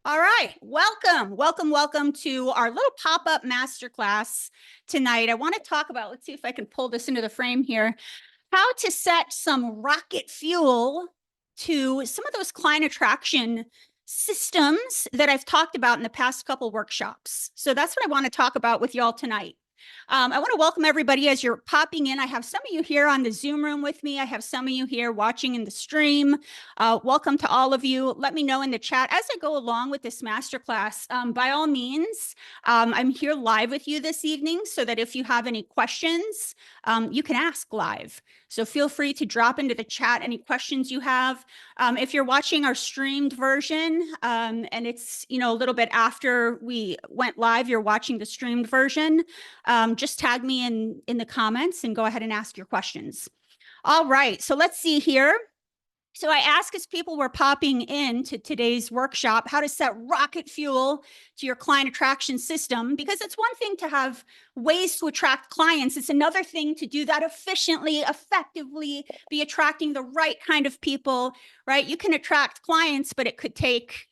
All right, welcome to our little pop-up masterclass tonight. I want to talk about, let's see if I can pull this into the frame here, how to set some rocket fuel to some of those client attraction systems that I've talked about in the past couple workshops. So that's what I want to talk about with y'all tonight. I want to welcome everybody as you're popping in. I have some of you here on the Zoom room with me. I have some of you here watching in the stream. Welcome to all of you. Let me know in the chat as I go along with this masterclass. By all means, I'm here live with you this evening so that if you have any questions, you can ask live. So feel free to drop into the chat any questions you have. If you're watching our streamed version and it's a little bit after we went live, you're watching the streamed version, just tag me in the comments and go ahead and ask your questions. All right, so let's see here. So I asked as people were popping in to today's workshop, how to set rocket fuel to your client attraction system, because it's one thing to have ways to attract clients. It's another thing to do that efficiently, effectively, be attracting the right kind of people, right? You can attract clients, but it could take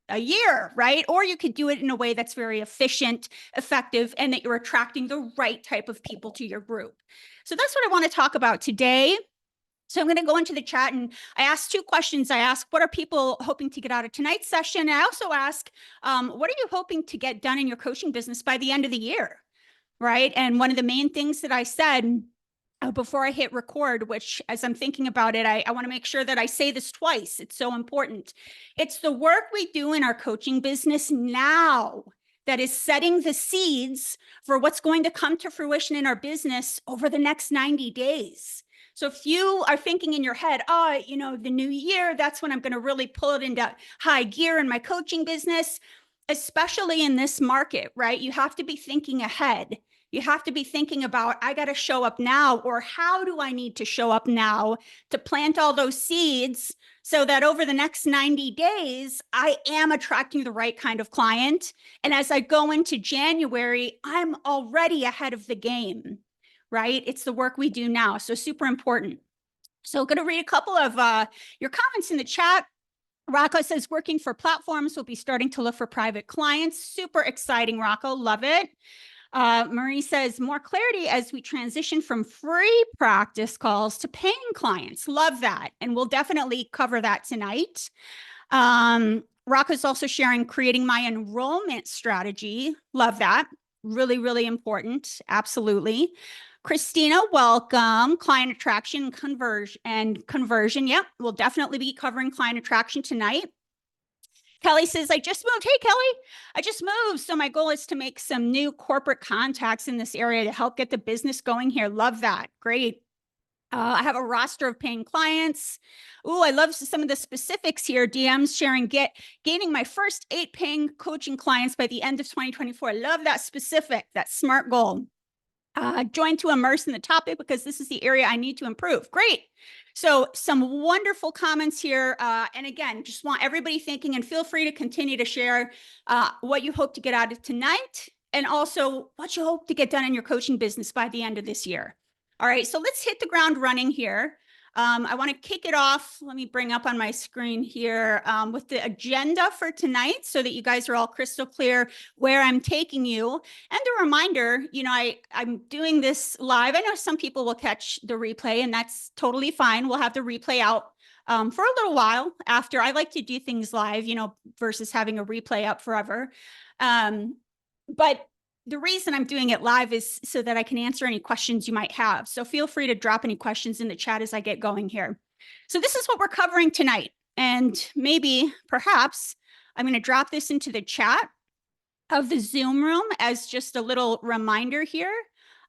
a year, right? Or you could do it in a way that's very efficient, effective, and that you're attracting the right type of people to your group. So that's what I want to talk about today. So I'm going to go into the chat and I asked two questions. I asked, what are people hoping to get out of tonight's session? I also ask, what are you hoping to get done in your coaching business by the end of the year, right? And one of the main things that I said before I hit record, which as I'm thinking about it, I want to make sure that I say this twice. It's so important. It's the work we do in our coaching business now that is setting the seeds for what's going to come to fruition in our business over the next 90 days. So if you are thinking in your head, the new year, that's when I'm going to really pull it into high gear in my coaching business, especially in this market, right? You have to be thinking ahead. You have to be thinking about, I got to show up now, or how do I need to show up now to plant all those seeds so that over the next 90 days, I am attracting the right kind of client. And as I go into January, I'm already ahead of the game. Right? It's the work we do now. So super important. So I'm going to read a couple of your comments in the chat. Rocco says, working for platforms, will be starting to look for private clients. Super exciting, Rocco. Love it. Marie says, more clarity as we transition from free practice calls to paying clients. Love that. And we'll definitely cover that tonight. Rocco's also sharing creating my enrollment strategy. Love that. Really, really important. Absolutely. Christina, welcome. Client attraction, conversion. Yep, we'll definitely be covering client attraction tonight. Kelly says, I just moved. Hey, Kelly, I just moved. So my goal is to make some new corporate contacts in this area to help get the business going here. Love that. Great. I have a roster of paying clients. Ooh, I love some of the specifics here. DMs sharing, gaining my first 8 paying coaching clients by the end of 2024. Love that specific, that SMART goal. Join to immerse in the topic because this is the area I need to improve. Great. So some wonderful comments here. And again, just want everybody thinking, and feel free to continue to share what you hope to get out of tonight and also what you hope to get done in your coaching business by the end of this year. All right, so let's hit the ground running here. I want to kick it off. Let me bring up on my screen here with the agenda for tonight so that you guys are all crystal clear where I'm taking you. And a reminder, I'm doing this live. I know some people will catch the replay, and that's totally fine. We'll have the replay out for a little while after. I like to do things live, versus having a replay up forever. But the reason I'm doing it live is so that I can answer any questions you might have. So feel free to drop any questions in the chat as I get going here. So this is what we're covering tonight. And perhaps, I'm going to drop this into the chat of the Zoom room as just a little reminder here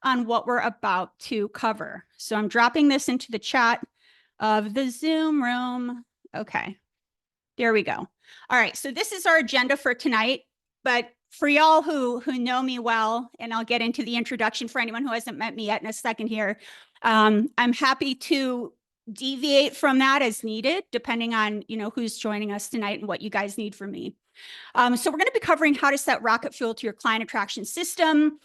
on what we're about to cover. So I'm dropping this into the chat of the Zoom room. Okay, there we go. All right, so this is our agenda for tonight. But for y'all who know me well, and I'll get into the introduction for anyone who hasn't met me yet in a second here, I'm happy to deviate from that as needed, depending on who's joining us tonight and what you guys need from me. So we're going to be covering how to set rocket fuel to your client attraction system.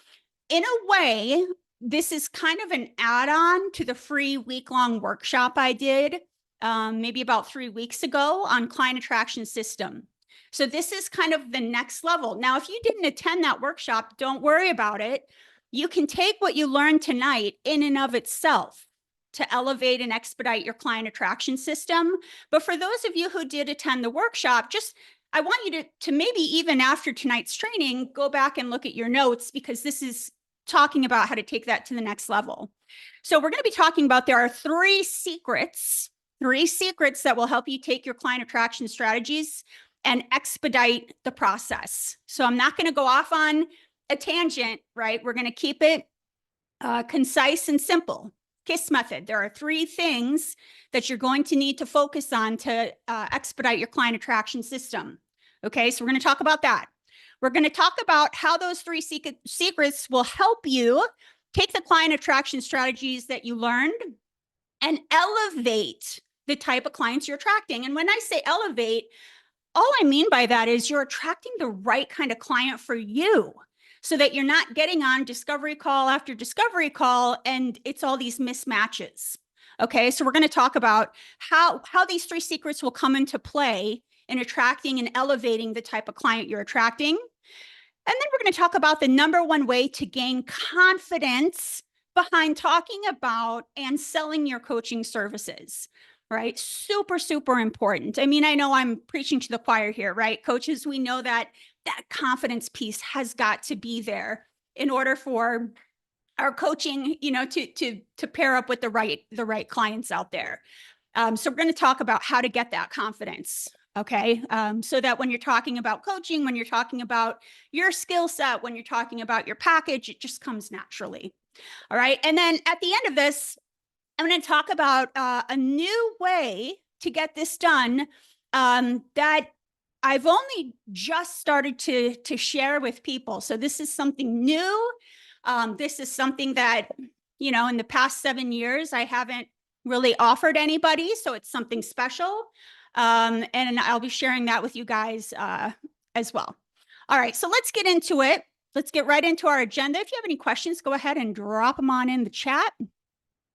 In a way, this is kind of an add-on to the free week-long workshop I did maybe about 3 weeks ago on client attraction system. So this is kind of the next level. Now, if you didn't attend that workshop, don't worry about it. You can take what you learned tonight in and of itself to elevate and expedite your client attraction system. But for those of you who did attend the workshop, I want you to maybe even after tonight's training, go back and look at your notes, because this is talking about how to take that to the next level. So we're going to be talking about, there are three secrets that will help you take your client attraction strategies and expedite the process. So I'm not going to go off on a tangent, right? We're going to keep it concise and simple. KISS method. There are three things that you're going to need to focus on to expedite your client attraction system. Okay, so we're going to talk about that. We're going to talk about how those three secrets will help you take the client attraction strategies that you learned and elevate the type of clients you're attracting. And when I say elevate, all I mean by that is you're attracting the right kind of client for you, so that you're not getting on discovery call after discovery call and it's all these mismatches. Okay, so we're going to talk about how these three secrets will come into play in attracting and elevating the type of client you're attracting. And then we're going to talk about the number one way to gain confidence behind talking about and selling your coaching services, right? Super, super important. I mean, I know I'm preaching to the choir here, right? Coaches, we know that confidence piece has got to be there in order for our coaching, to pair up with the right clients out there. So we're going to talk about how to get that confidence. Okay. So that when you're talking about coaching, when you're talking about your skill set, when you're talking about your package, it just comes naturally. All right. And then at the end of this, I'm going to talk about a new way to get this done that I've only just started to share with people. So this is something new. This is something that, in the past 7 years, I haven't really offered anybody. So it's something special. And I'll be sharing that with you guys as well. All right, so let's get into it. Let's get right into our agenda. If you have any questions, go ahead and drop them on in the chat.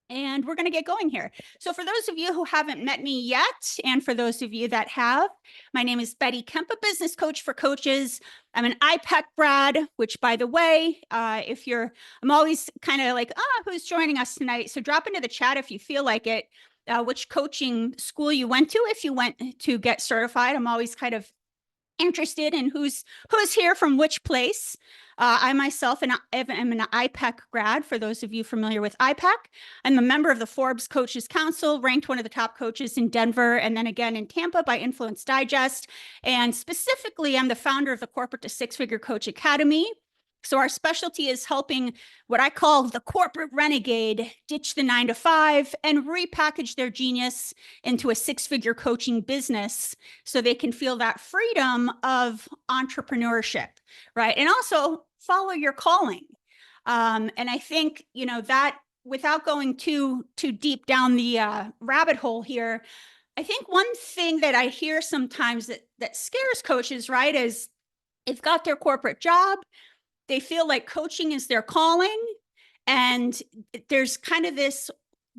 And we're going to get going here. So for those of you who haven't met me yet, and for those of you that have, my name is Betty Kemp, a business coach for coaches. I'm an IPEC grad, which, by the way, I'm always kind of like, who's joining us tonight? So drop into the chat if you feel like it, which coaching school you went to, if you went to get certified. I'm always kind of interested in who's here from which place. I myself am an IPEC grad. For those of you familiar with IPEC, I'm a member of the Forbes Coaches Council, ranked one of the top coaches in Denver, and then again in Tampa by Influence Digest. And specifically, I'm the founder of the Corporate to Six-Figure Coach Academy. So our specialty is helping what I call the corporate renegade ditch the 9-to-5 and repackage their genius into a six-figure coaching business so they can feel that freedom of entrepreneurship, right? And also follow your calling. And I think, that without going too deep down the rabbit hole here, I think one thing that I hear sometimes that scares coaches, right, is they've got their corporate job. They feel like coaching is their calling. And there's kind of this,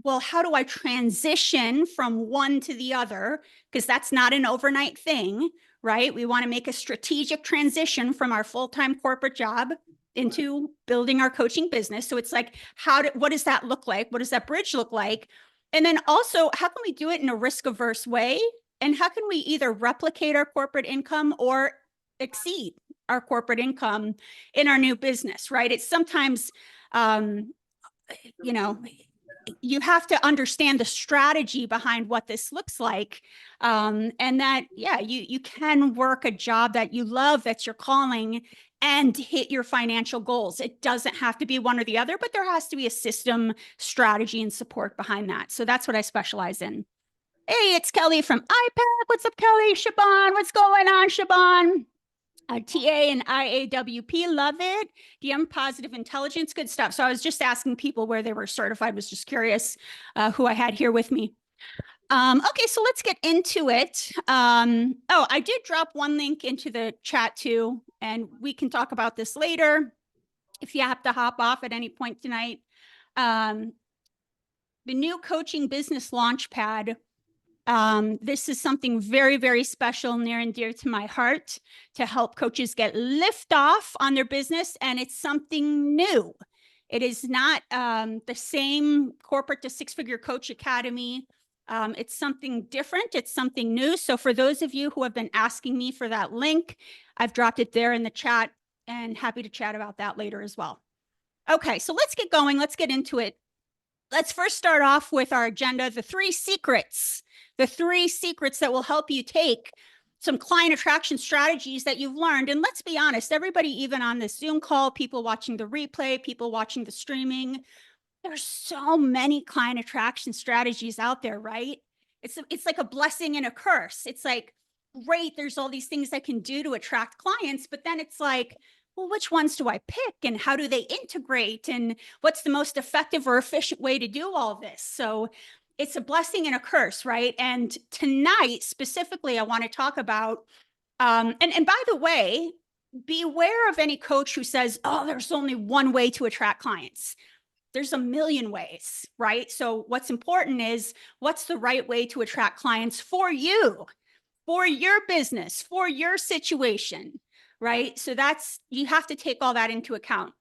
well, how do I transition from one to the other? Because that's not an overnight thing, right? We want to make a strategic transition from our full-time corporate job into building our coaching business. So it's like, what does that look like? What does that bridge look like? And then also, how can we do it in a risk-averse way? And how can we either replicate our corporate income or exceed our corporate income in our new business, right? It's sometimes, you have to understand the strategy behind what this looks like. And that, you can work a job that you love, that's your calling, and hit your financial goals. It doesn't have to be one or the other, but there has to be a system, strategy, and support behind that. So that's what I specialize in. Hey, it's Kelly from IPEC. What's up, Kelly? Shaban, what's going on, Shaban? TA and IAWP, love it. DM Positive Intelligence, good stuff. So I was just asking people where they were certified, was just curious who I had here with me. Okay, so let's get into it. I did drop one link into the chat too, and we can talk about this later if you have to hop off at any point tonight. The new coaching business LaunchPad This is something very, very special, near and dear to my heart, to help coaches get liftoff on their business. And it's something new. It is not the same corporate to six-figure coach academy. It's something different. It's something new. So for those of you who have been asking me for that link, I've dropped it there in the chat, and happy to chat about that later as well. Okay, so let's get going. Let's get into it. Let's first start off with our agenda, the 3 secrets that will help you take some client attraction strategies that you've learned. And let's be honest, everybody, even on this Zoom call, people watching the replay, people watching the streaming, there's so many client attraction strategies out there, right? It's like a blessing and a curse. It's like, great, there's all these things I can do to attract clients, but then it's like, well, which ones do I pick and how do they integrate and what's the most effective or efficient way to do all this? So it's a blessing and a curse, right? And tonight, specifically, I want to talk about, and by the way, beware of any coach who says, oh, there's only one way to attract clients. There's a million ways, right? So what's important is what's the right way to attract clients for you, for your business, for your situation, right? So you have to take all that into account.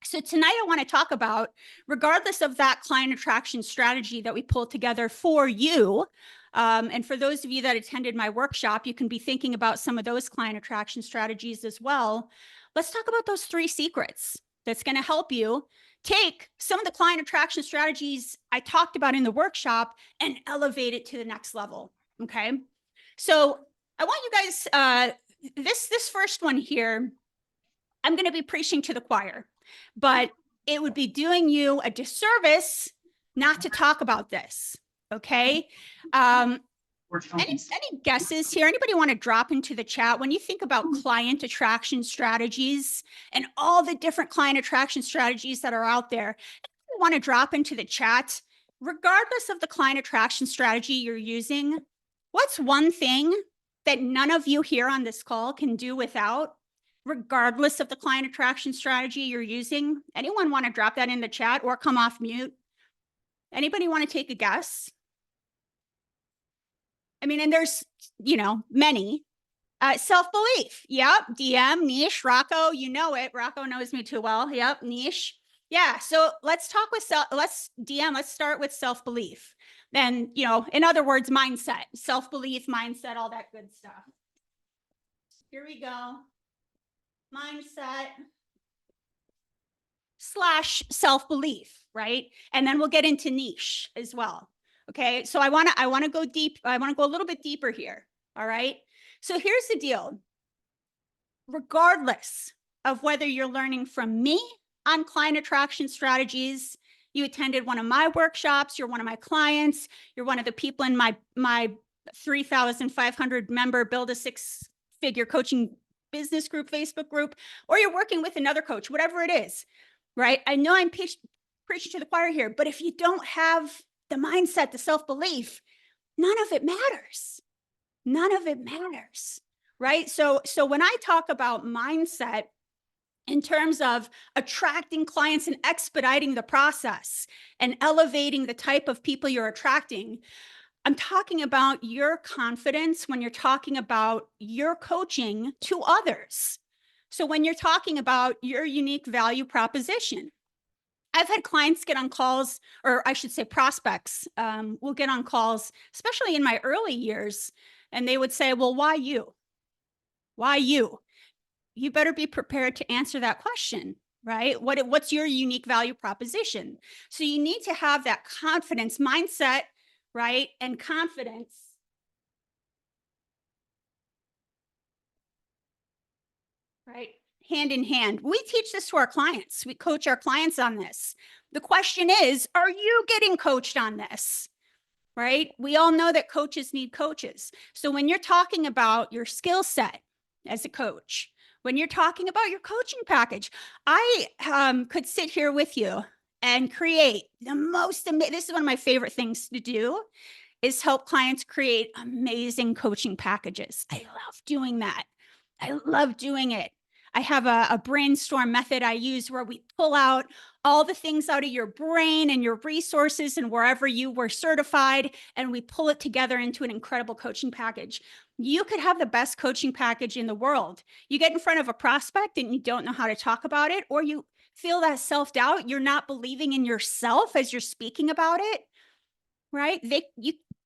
So tonight I want to talk about, regardless of that client attraction strategy that we pulled together for you, and for those of you that attended my workshop, you can be thinking about some of those client attraction strategies as well. Let's talk about those 3 secrets that's going to help you take some of the client attraction strategies I talked about in the workshop and elevate it to the next level. Okay. So I want you guys, this first one here, I'm going to be preaching to the choir, but it would be doing you a disservice not to talk about this. Okay. Any guesses here? Anybody want to drop into the chat when you think about client attraction strategies and all the different client attraction strategies that are out there? Anybody want to drop into the chat, regardless of the client attraction strategy you're using? What's one thing that none of you here on this call can do without, regardless of the client attraction strategy you're using? Anyone want to drop that in the chat or come off mute? Anybody want to take a guess? I mean, and there's, many. Self-belief. Yep. DM, niche, Rocco, you know it. Rocco knows me too well. Yep. Niche. Yeah. So let's talk with let's start with self-belief. Then, in other words, mindset, self-belief, mindset, all that good stuff. Here we go. Mindset / self-belief, right? And then we'll get into niche as well. Okay. So I want to go deep. I want to go a little bit deeper here. All right. So here's the deal. Regardless of whether you're learning from me on client attraction strategies, you attended one of my workshops, you're one of my clients, you're one of the people in my 3,500 member Build a 6-Figure Coaching Business Group, Facebook group, or you're working with another coach, whatever it is, right? I know I'm preaching to the choir here, but if you don't have the mindset, the self-belief, none of it matters. None of it matters, right? So when I talk about mindset in terms of attracting clients and expediting the process and elevating the type of people you're attracting, I'm talking about your confidence when you're talking about your coaching to others. So when you're talking about your unique value proposition, I've had clients get on calls, or I should say prospects will get on calls, especially in my early years, and they would say, well, why you? Why you? You better be prepared to answer that question, right? What's your unique value proposition? So you need to have that confidence mindset, right? And confidence. Right? Hand in hand. We teach this to our clients. We coach our clients on this. The question is, are you getting coached on this? Right? We all know that coaches need coaches. So when you're talking about your skill set as a coach, when you're talking about your coaching package, I could sit here with you and create the most amazing, this is one of my favorite things to do, is help clients create amazing coaching packages. I love doing that. I love doing it. I have a brainstorm method I use where we pull out all the things out of your brain and your resources and wherever you were certified, and we pull it together into an incredible coaching package. You could have the best coaching package in the world. You get in front of a prospect and you don't know how to talk about it, or you feel that self-doubt, you're not believing in yourself as you're speaking about it, right?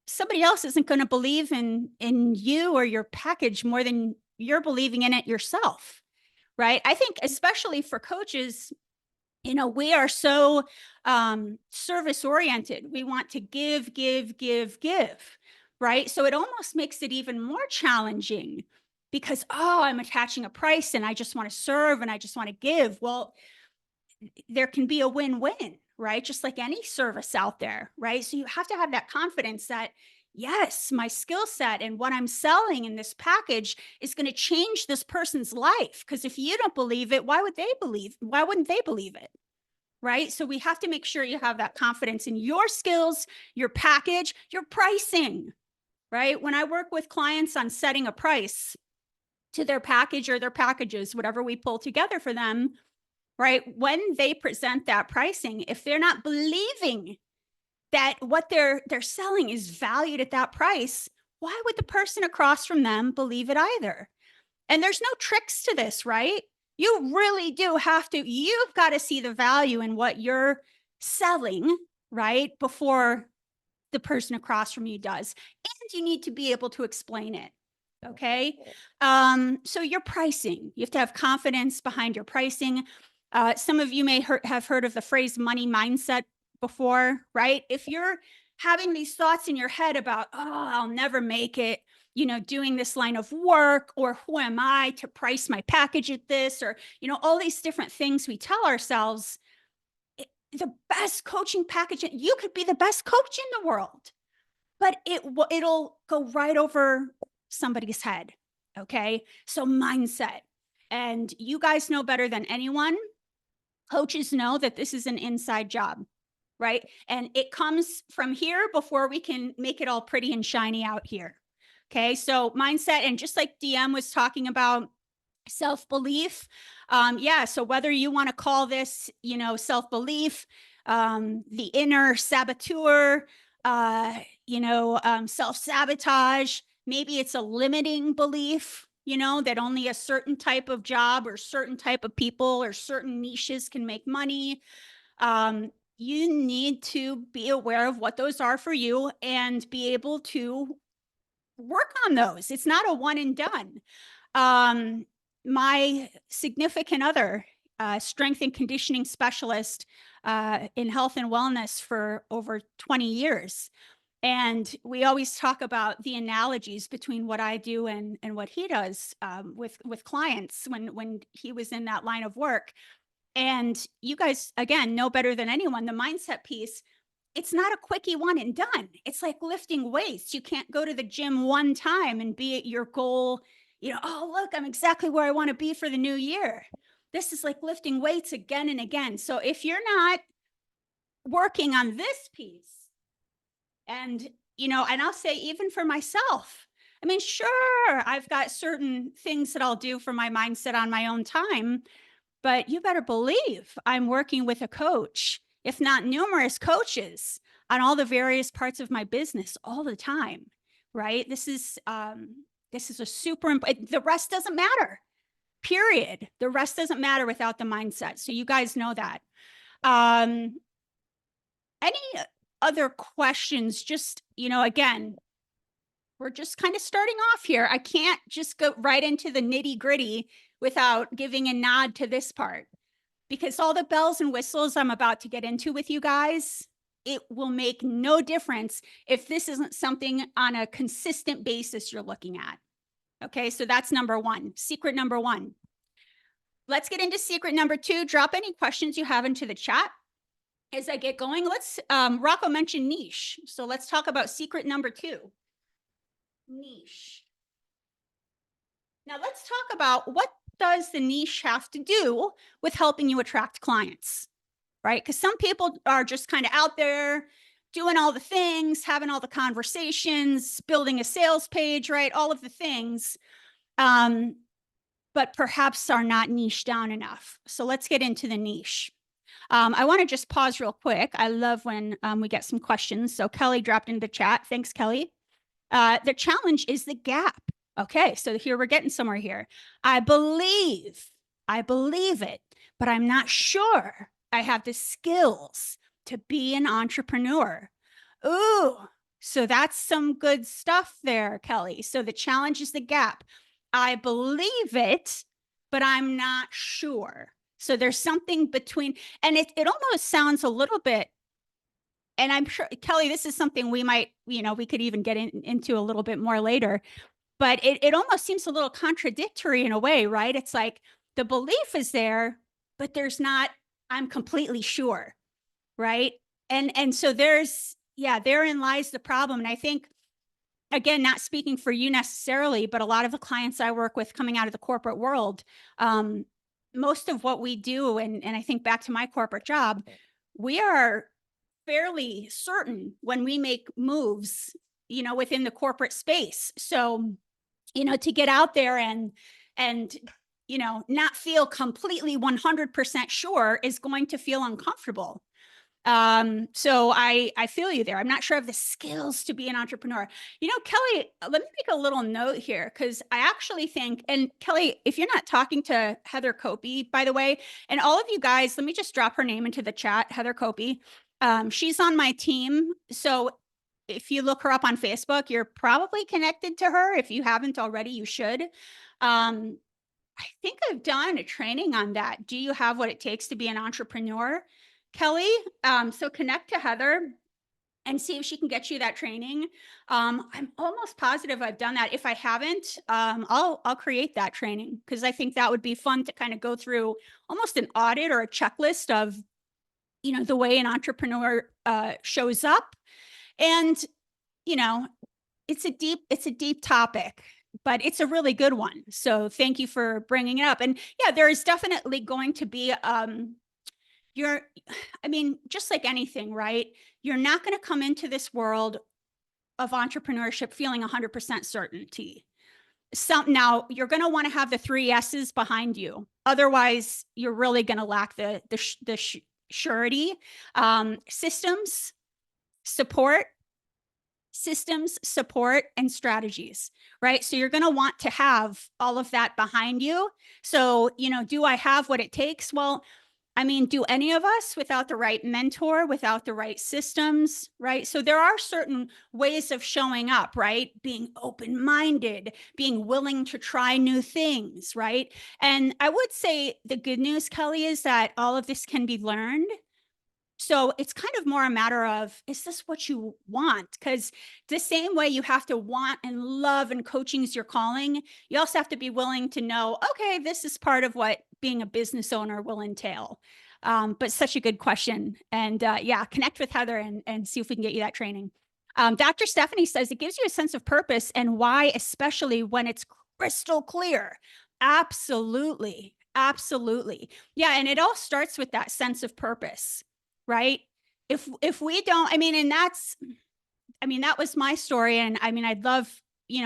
Somebody else isn't going to believe in you or your package more than you're believing in it yourself, right? I think especially for coaches, we are so service oriented. We want to give, right? So it almost makes it even more challenging because, oh, I'm attaching a price and I just want to serve and I just want to give. Well, there can be a win-win, right? Just like any service out there, right? So you have to have that confidence that, yes, my skill set and what I'm selling in this package is going to change this person's life. Because if you don't believe it, why wouldn't they believe it? Right? So we have to make sure you have that confidence in your skills, your package, your pricing, right? When I work with clients on setting a price to their package or their packages, whatever we pull together for them, right? When they present that pricing, if they're not believing that what they're selling is valued at that price, why would the person across from them believe it either? And there's no tricks to this, right? You really do have to, you've got to see the value in what you're selling, right? Before the person across from you does. And you need to be able to explain it. Okay. So your pricing, you have to have confidence behind your pricing. Some of you may have heard of the phrase money mindset before, right? If you're having these thoughts in your head about, oh, I'll never make it, doing this line of work, or who am I to price my package at this, or, all these different things we tell ourselves, the best coaching package, you could be the best coach in the world, but it'll go right over somebody's head. Okay. So mindset, and you guys know better than anyone, coaches know that this is an inside job, right? And it comes from here before we can make it all pretty and shiny out here. Okay. So mindset, and just like DM was talking about, self-belief. Yeah. So whether you want to call this, self-belief, the inner saboteur, self-sabotage, maybe it's a limiting belief, that only a certain type of job or certain type of people or certain niches can make money. You need to be aware of what those are for you and be able to work on those. It's not a one and done. My significant other, strength and conditioning specialist in health and wellness for over 20 years. And we always talk about the analogies between what I do and what he does with clients when he was in that line of work. And you guys, again, know better than anyone, the mindset piece, it's not a quickie one and done. It's like lifting weights. You can't go to the gym one time and be at your goal, oh, look, I'm exactly where I want to be for the new year. This is like lifting weights again and again. So if you're not working on this piece, and, and I'll say even for myself, I mean, sure, I've got certain things that I'll do for my mindset on my own time, but you better believe I'm working with a coach, if not numerous coaches, on all the various parts of my business all the time, right? This is a super important, the rest doesn't matter, period. The rest doesn't matter without the mindset. So you guys know that. Any other questions? Just, again, we're just kind of starting off here. I can't just go right into the nitty gritty without giving a nod to this part, because all the bells and whistles I'm about to get into with you guys, it will make no difference if this isn't something on a consistent basis you're looking at. Okay, so that's number one, secret number one. Let's get into secret number two. Drop any questions you have into the chat as I get going. Let's, Rocco mentioned niche. So let's talk about secret number two, niche. Now let's talk about, what does the niche have to do with helping you attract clients, right? Because some people are just kind of out there doing all the things, having all the conversations, building a sales page, right? All of the things. but perhaps are not niche down enough. So let's get into the niche. I want to just pause real quick. I love when we get some questions. So Kelly dropped into the chat. Thanks, Kelly. The challenge is the gap. Okay, so here we're getting somewhere here. I believe it, but I'm not sure I have the skills to be an entrepreneur. Ooh, so that's some good stuff there, Kelly. So the challenge is the gap. I believe it, but I'm not sure. So there's something between, and it almost sounds a little bit, and I'm sure, Kelly, this is something we might, we could even get into a little bit more later, but it almost seems a little contradictory in a way, right? It's like the belief is there, but there's not, I'm completely sure, right? And so therein lies the problem. And I think, again, not speaking for you necessarily, but a lot of the clients I work with coming out of the corporate world, most of what we do, and I think back to my corporate job, we are fairly certain when we make moves, within the corporate space. So, to get out there and not feel completely 100% sure is going to feel uncomfortable. So I feel you there. I'm not sure I have the skills to be an entrepreneur. Kelly, let me make a little note here, because I actually think, and Kelly, if you're not talking to Heather Copey, by the way, and all of you guys, let me just drop her name into the chat, Heather Copey. She's on my team. So if you look her up on Facebook, you're probably connected to her. If you haven't already, you should. I think I've done a training on that. Do you have what it takes to be an entrepreneur, Kelly? So connect to Heather and see if she can get you that training. I'm almost positive I've done that. If I haven't, I'll create that training, because I think that would be fun to kind of go through almost an audit or a checklist of, the way an entrepreneur shows up. And, it's a deep topic, but it's a really good one. So thank you for bringing it up. And yeah, there is definitely going to be, just like anything, right? You're not going to come into this world of entrepreneurship feeling 100% certainty. Now you're going to want to have the 3 S's behind you. Otherwise, you're really going to lack the surety. Systems, support, and strategies, right? So you're going to want to have all of that behind you. So, do I have what it takes? Well, do any of us without the right mentor, without the right systems, right? So there are certain ways of showing up, right? Being open-minded, being willing to try new things, right? And I would say the good news, Kelly, is that all of this can be learned. So it's kind of more a matter of, is this what you want? Because the same way you have to want and love, and coaching is your calling, you also have to be willing to know, okay, this is part of what being a business owner will entail. But such a good question. And connect with Heather and see if we can get you that training. Dr. Stephanie says it gives you a sense of purpose and why, especially when it's crystal clear. Absolutely. Absolutely. Yeah. And it all starts with that sense of purpose. Right? If we don't, that was my story. And I'd love,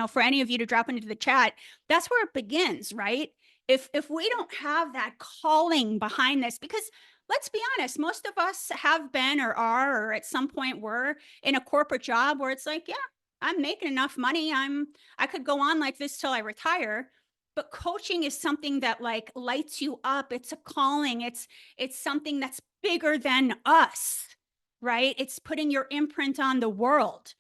for any of you to drop into the chat. That's where it begins, right? If we don't have that calling behind this, because let's be honest, most of us have been or are, or at some point were in a corporate job where it's like, yeah, I'm making enough money. I could go on like this till I retire. But coaching is something that like lights you up. It's a calling. It's something that's bigger than us, right? It's putting your imprint on the world.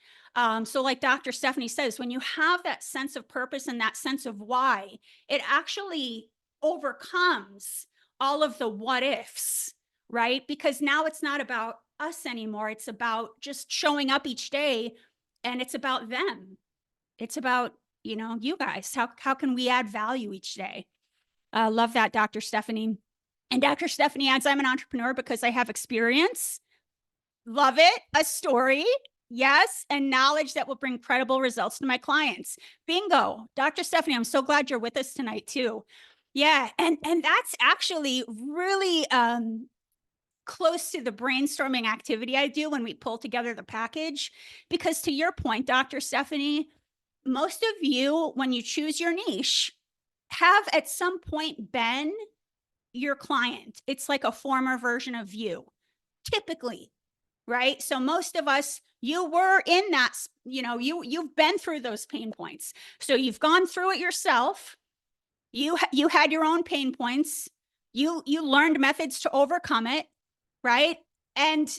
So like Dr. Stephanie says, when you have that sense of purpose and that sense of why, it actually overcomes all of the what ifs, right? Because now it's not about us anymore. It's about just showing up each day, and it's about them. It's about, you guys. How can we add value each day? Love that, Dr. Stephanie. And Dr. Stephanie adds, I'm an entrepreneur because I have experience. Love it. A story. Yes. And knowledge that will bring credible results to my clients. Bingo. Dr. Stephanie, I'm so glad you're with us tonight too. Yeah. And that's actually really close to the brainstorming activity I do when we pull together the package. Because to your point, Dr. Stephanie, most of you, when you choose your niche, have at some point been your client. It's like a former version of you, typically, right? So most of us, you were in that, you've been through those pain points. So you've gone through it yourself. You had your own pain points. You learned methods to overcome it, right? And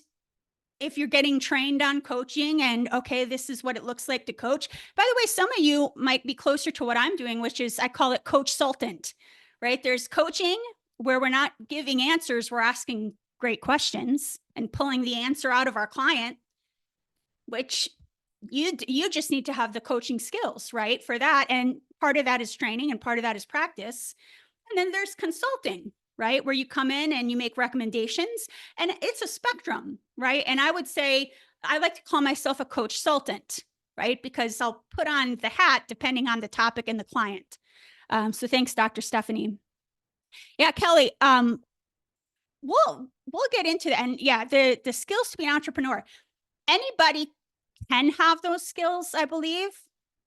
if you're getting trained on coaching and okay, this is what it looks like to coach. By the way, some of you might be closer to what I'm doing, which is I call it coach-sultant, right? There's coaching where we're not giving answers, we're asking great questions and pulling the answer out of our client, which you just need to have the coaching skills, right? For that. And part of that is training and part of that is practice. And then there's consulting, right? Where you come in and you make recommendations and it's a spectrum, right? And I would say, I like to call myself a coach-sultant, right? Because I'll put on the hat depending on the topic and the client. So thanks, Dr. Stephanie. Yeah, Kelly, we'll get into that. And yeah, the skills to be an entrepreneur. Anybody can have those skills, I believe.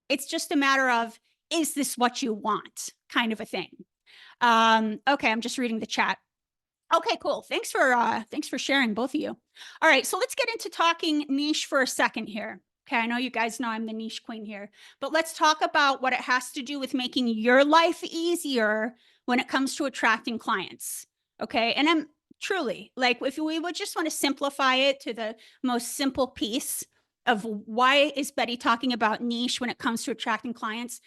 It's just a matter of, is this what you want, kind of a thing. Okay, I'm just reading the chat. Okay, cool. Thanks for sharing, both of you. All right, so let's get into talking niche for a second here. Okay, I know you guys know I'm the niche queen here, but let's talk about what it has to do with making your life easier when it comes to attracting clients. Okay, and I'm truly like, if we would just want to simplify it to the most simple piece of why is Betty talking about niche when it comes to attracting clients,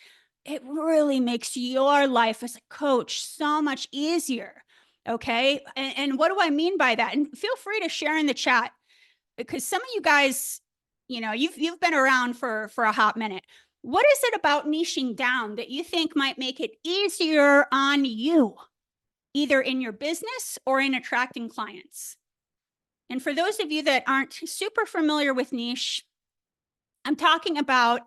it really makes your life as a coach so much easier. Okay. And what do I mean by that? And feel free to share in the chat because some of you guys, you've been around for a hot minute. What is it about niching down that you think might make it easier on you, either in your business or in attracting clients? And for those of you that aren't super familiar with niche, I'm talking about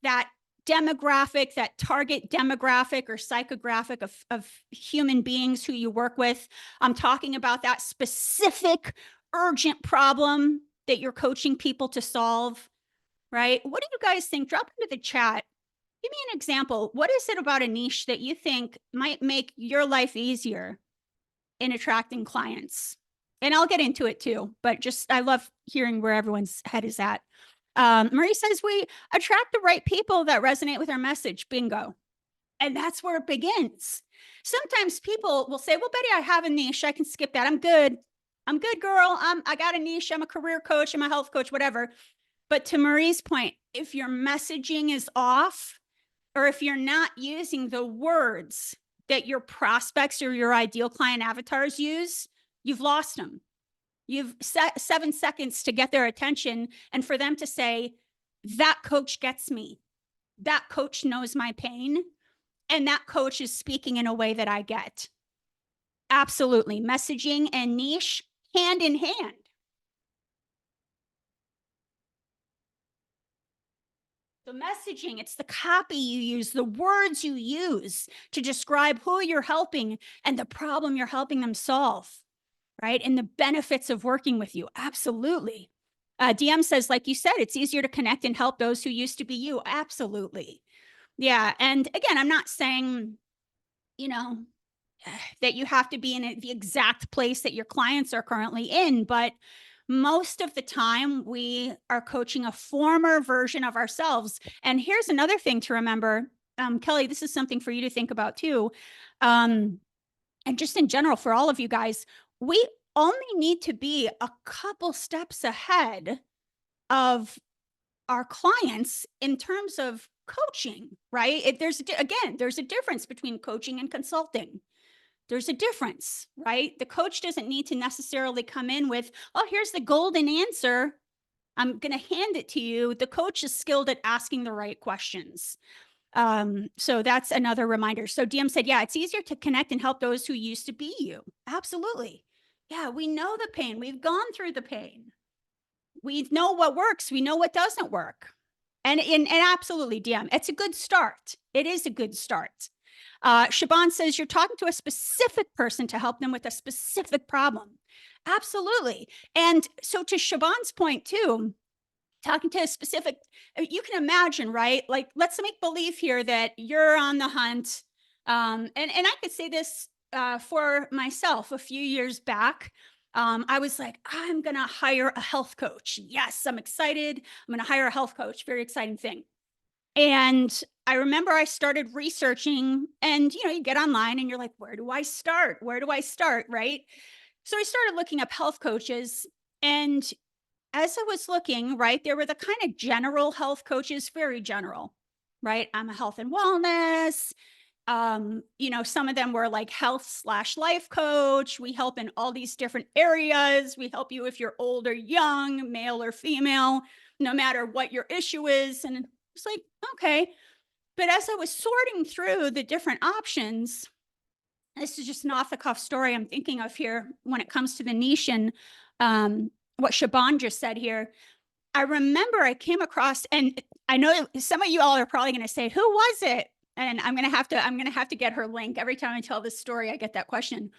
that demographic, that target demographic or psychographic of human beings who you work with. I'm talking about that specific urgent problem that you're coaching people to solve, right? What do you guys think? Drop into the chat. Give me an example. What is it about a niche that you think might make your life easier in attracting clients? And I'll get into it too, but just I love hearing where everyone's head is at. Marie says we attract the right people that resonate with our message. Bingo. And that's where it begins. Sometimes people will say, well, Betty, I have a niche. I can skip that. I'm good. I'm good, girl. I got a niche. I'm a career coach. I'm a health coach, whatever. But to Marie's point, if your messaging is off, or if you're not using the words that your prospects or your ideal client avatars use, you've lost them. You've set 7 seconds to get their attention and for them to say, that coach gets me. That coach knows my pain. And that coach is speaking in a way that I get. Absolutely. Messaging and niche hand in hand. The messaging, it's the copy you use, the words you use to describe who you're helping and the problem you're helping them solve, right? And the benefits of working with you. Absolutely. DM says, like you said, it's easier to connect and help those who used to be you. Absolutely. Yeah. And again, I'm not saying, that you have to be in the exact place that your clients are currently in, but most of the time we are coaching a former version of ourselves. And here's another thing to remember, Kelly, this is something for you to think about too. And just in general, for all of you guys, we only need to be a couple steps ahead of our clients in terms of coaching, right? There's a difference between coaching and consulting. There's a difference, right? The coach doesn't need to necessarily come in with, oh, here's the golden answer. I'm going to hand it to you. The coach is skilled at asking the right questions. So that's another reminder. So DM said, yeah, it's easier to connect and help those who used to be you. Absolutely. Yeah, we know the pain. We've gone through the pain. We know what works. We know what doesn't work. And absolutely, DM, it's a good start. It is a good start. Shaban says you're talking to a specific person to help them with a specific problem. Absolutely. And so to Shaban's point too, talking to a specific, you can imagine, right? Like, let's make believe here that you're on the hunt And I could say this for myself a few years back. I was like, I'm going to hire a health coach. Yes, I'm excited. I'm going to hire a health coach. Very exciting thing. And I remember I started researching, and you get online and you're like, where do I start? Where do I start? Right. So I started looking up health coaches. And as I was looking, right, there were the kind of general health coaches, very general, right? I'm a health and wellness. Some of them were like health/life coach. We help in all these different areas. We help you if you're old or young, male or female, no matter what your issue is. And it's like, okay. But as I was sorting through the different options, this is just an off the cuff story I'm thinking of here when it comes to the niche and what Shaban just said here. I remember I came across, and I know some of you all are probably going to say, "Who was it?" And I'm going to have to get her link every time I tell this story. I get that question,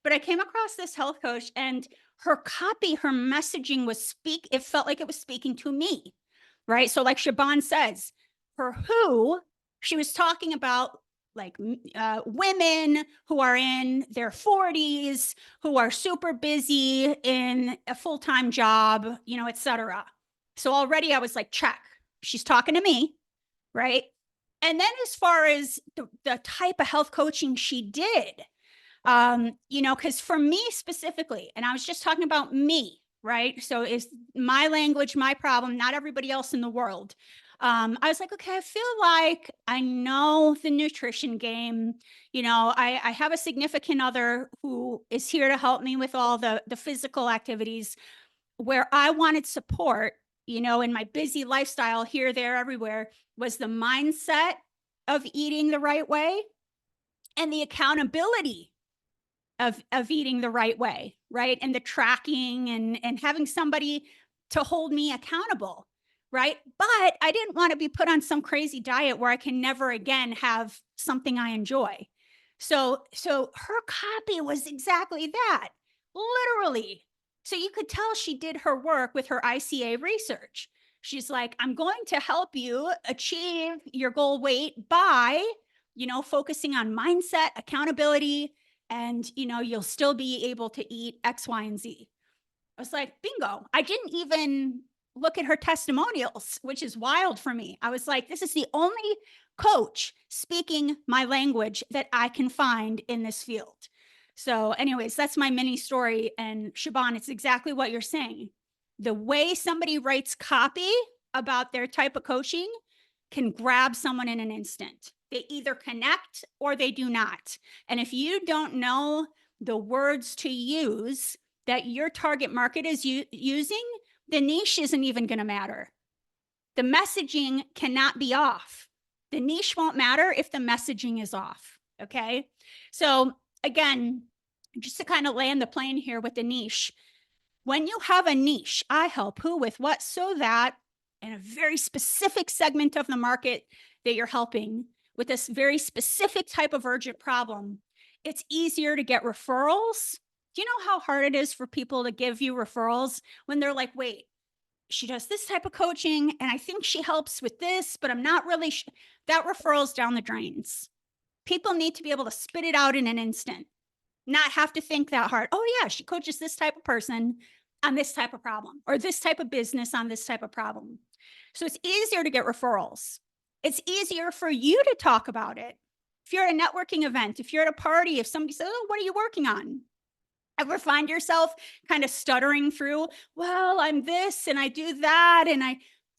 but I came across this health coach, and her copy, her messaging it felt like it was speaking to me, right? So, like Shaban says, her who she was talking about, like women who are in their 40s, who are super busy in a full-time job, etc. So already I was like, check, she's talking to me, right? And then as far as the type of health coaching she did, because for me specifically, and I was just talking about me, right? So it's my language, my problem, not everybody else in the world. I was like, okay, I feel like I know the nutrition game. I have a significant other who is here to help me with all the physical activities where I wanted support, in my busy lifestyle here, there, everywhere, was the mindset of eating the right way and the accountability of eating the right way, right? And the tracking and having somebody to hold me accountable, right? But I didn't want to be put on some crazy diet where I can never again have something I enjoy. So her copy was exactly that. Literally. So you could tell she did her work with her ICA research. She's like, I'm going to help you achieve your goal weight by, focusing on mindset, accountability, and you'll still be able to eat X, Y, and Z. I was like, bingo. I didn't even look at her testimonials, which is wild for me. I was like, this is the only coach speaking my language that I can find in this field. So anyways, that's my mini story. And Shaban, it's exactly what you're saying. The way somebody writes copy about their type of coaching can grab someone in an instant. They either connect or they do not. And if you don't know the words to use that your target market is using, the niche isn't even going to matter. The messaging cannot be off. The niche won't matter if the messaging is off. Okay. So again, just to kind of land the plane here with the niche, when you have a niche, I help who with what, so that in a very specific segment of the market that you're helping with this very specific type of urgent problem, it's easier to get referrals. Do you know how hard it is for people to give you referrals when they're like, wait, she does this type of coaching and I think she helps with this, but I'm not really that referral's down the drains. People need to be able to spit it out in an instant, not have to think that hard. Oh yeah, she coaches this type of person on this type of problem, or this type of business on this type of problem. So it's easier to get referrals. It's easier for you to talk about it. If you're at a networking event, if you're at a party, if somebody says, oh, what are you working on? Ever find yourself kind of stuttering through, well, I'm this and I do that.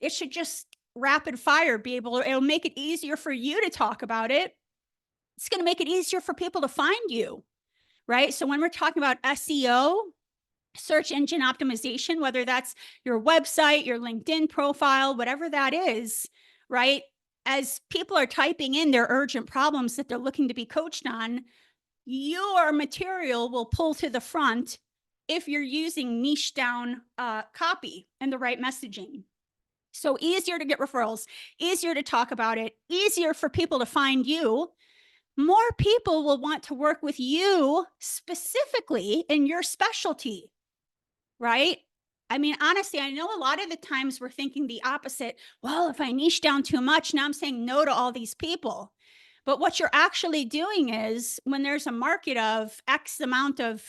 It should just rapid fire it'll make it easier for you to talk about it. It's going to make it easier for people to find you, right? So when we're talking about SEO, search engine optimization, whether that's your website, your LinkedIn profile, whatever that is, right? As people are typing in their urgent problems that they're looking to be coached on, your material will pull to the front if you're using niche down copy and the right messaging. So easier to get referrals, easier to talk about it, easier for people to find you. More people will want to work with you specifically in your specialty, right? I mean, honestly, I know a lot of the times we're thinking the opposite. Well, if I niche down too much, now I'm saying no to all these people. But what you're actually doing is when there's a market of X amount of,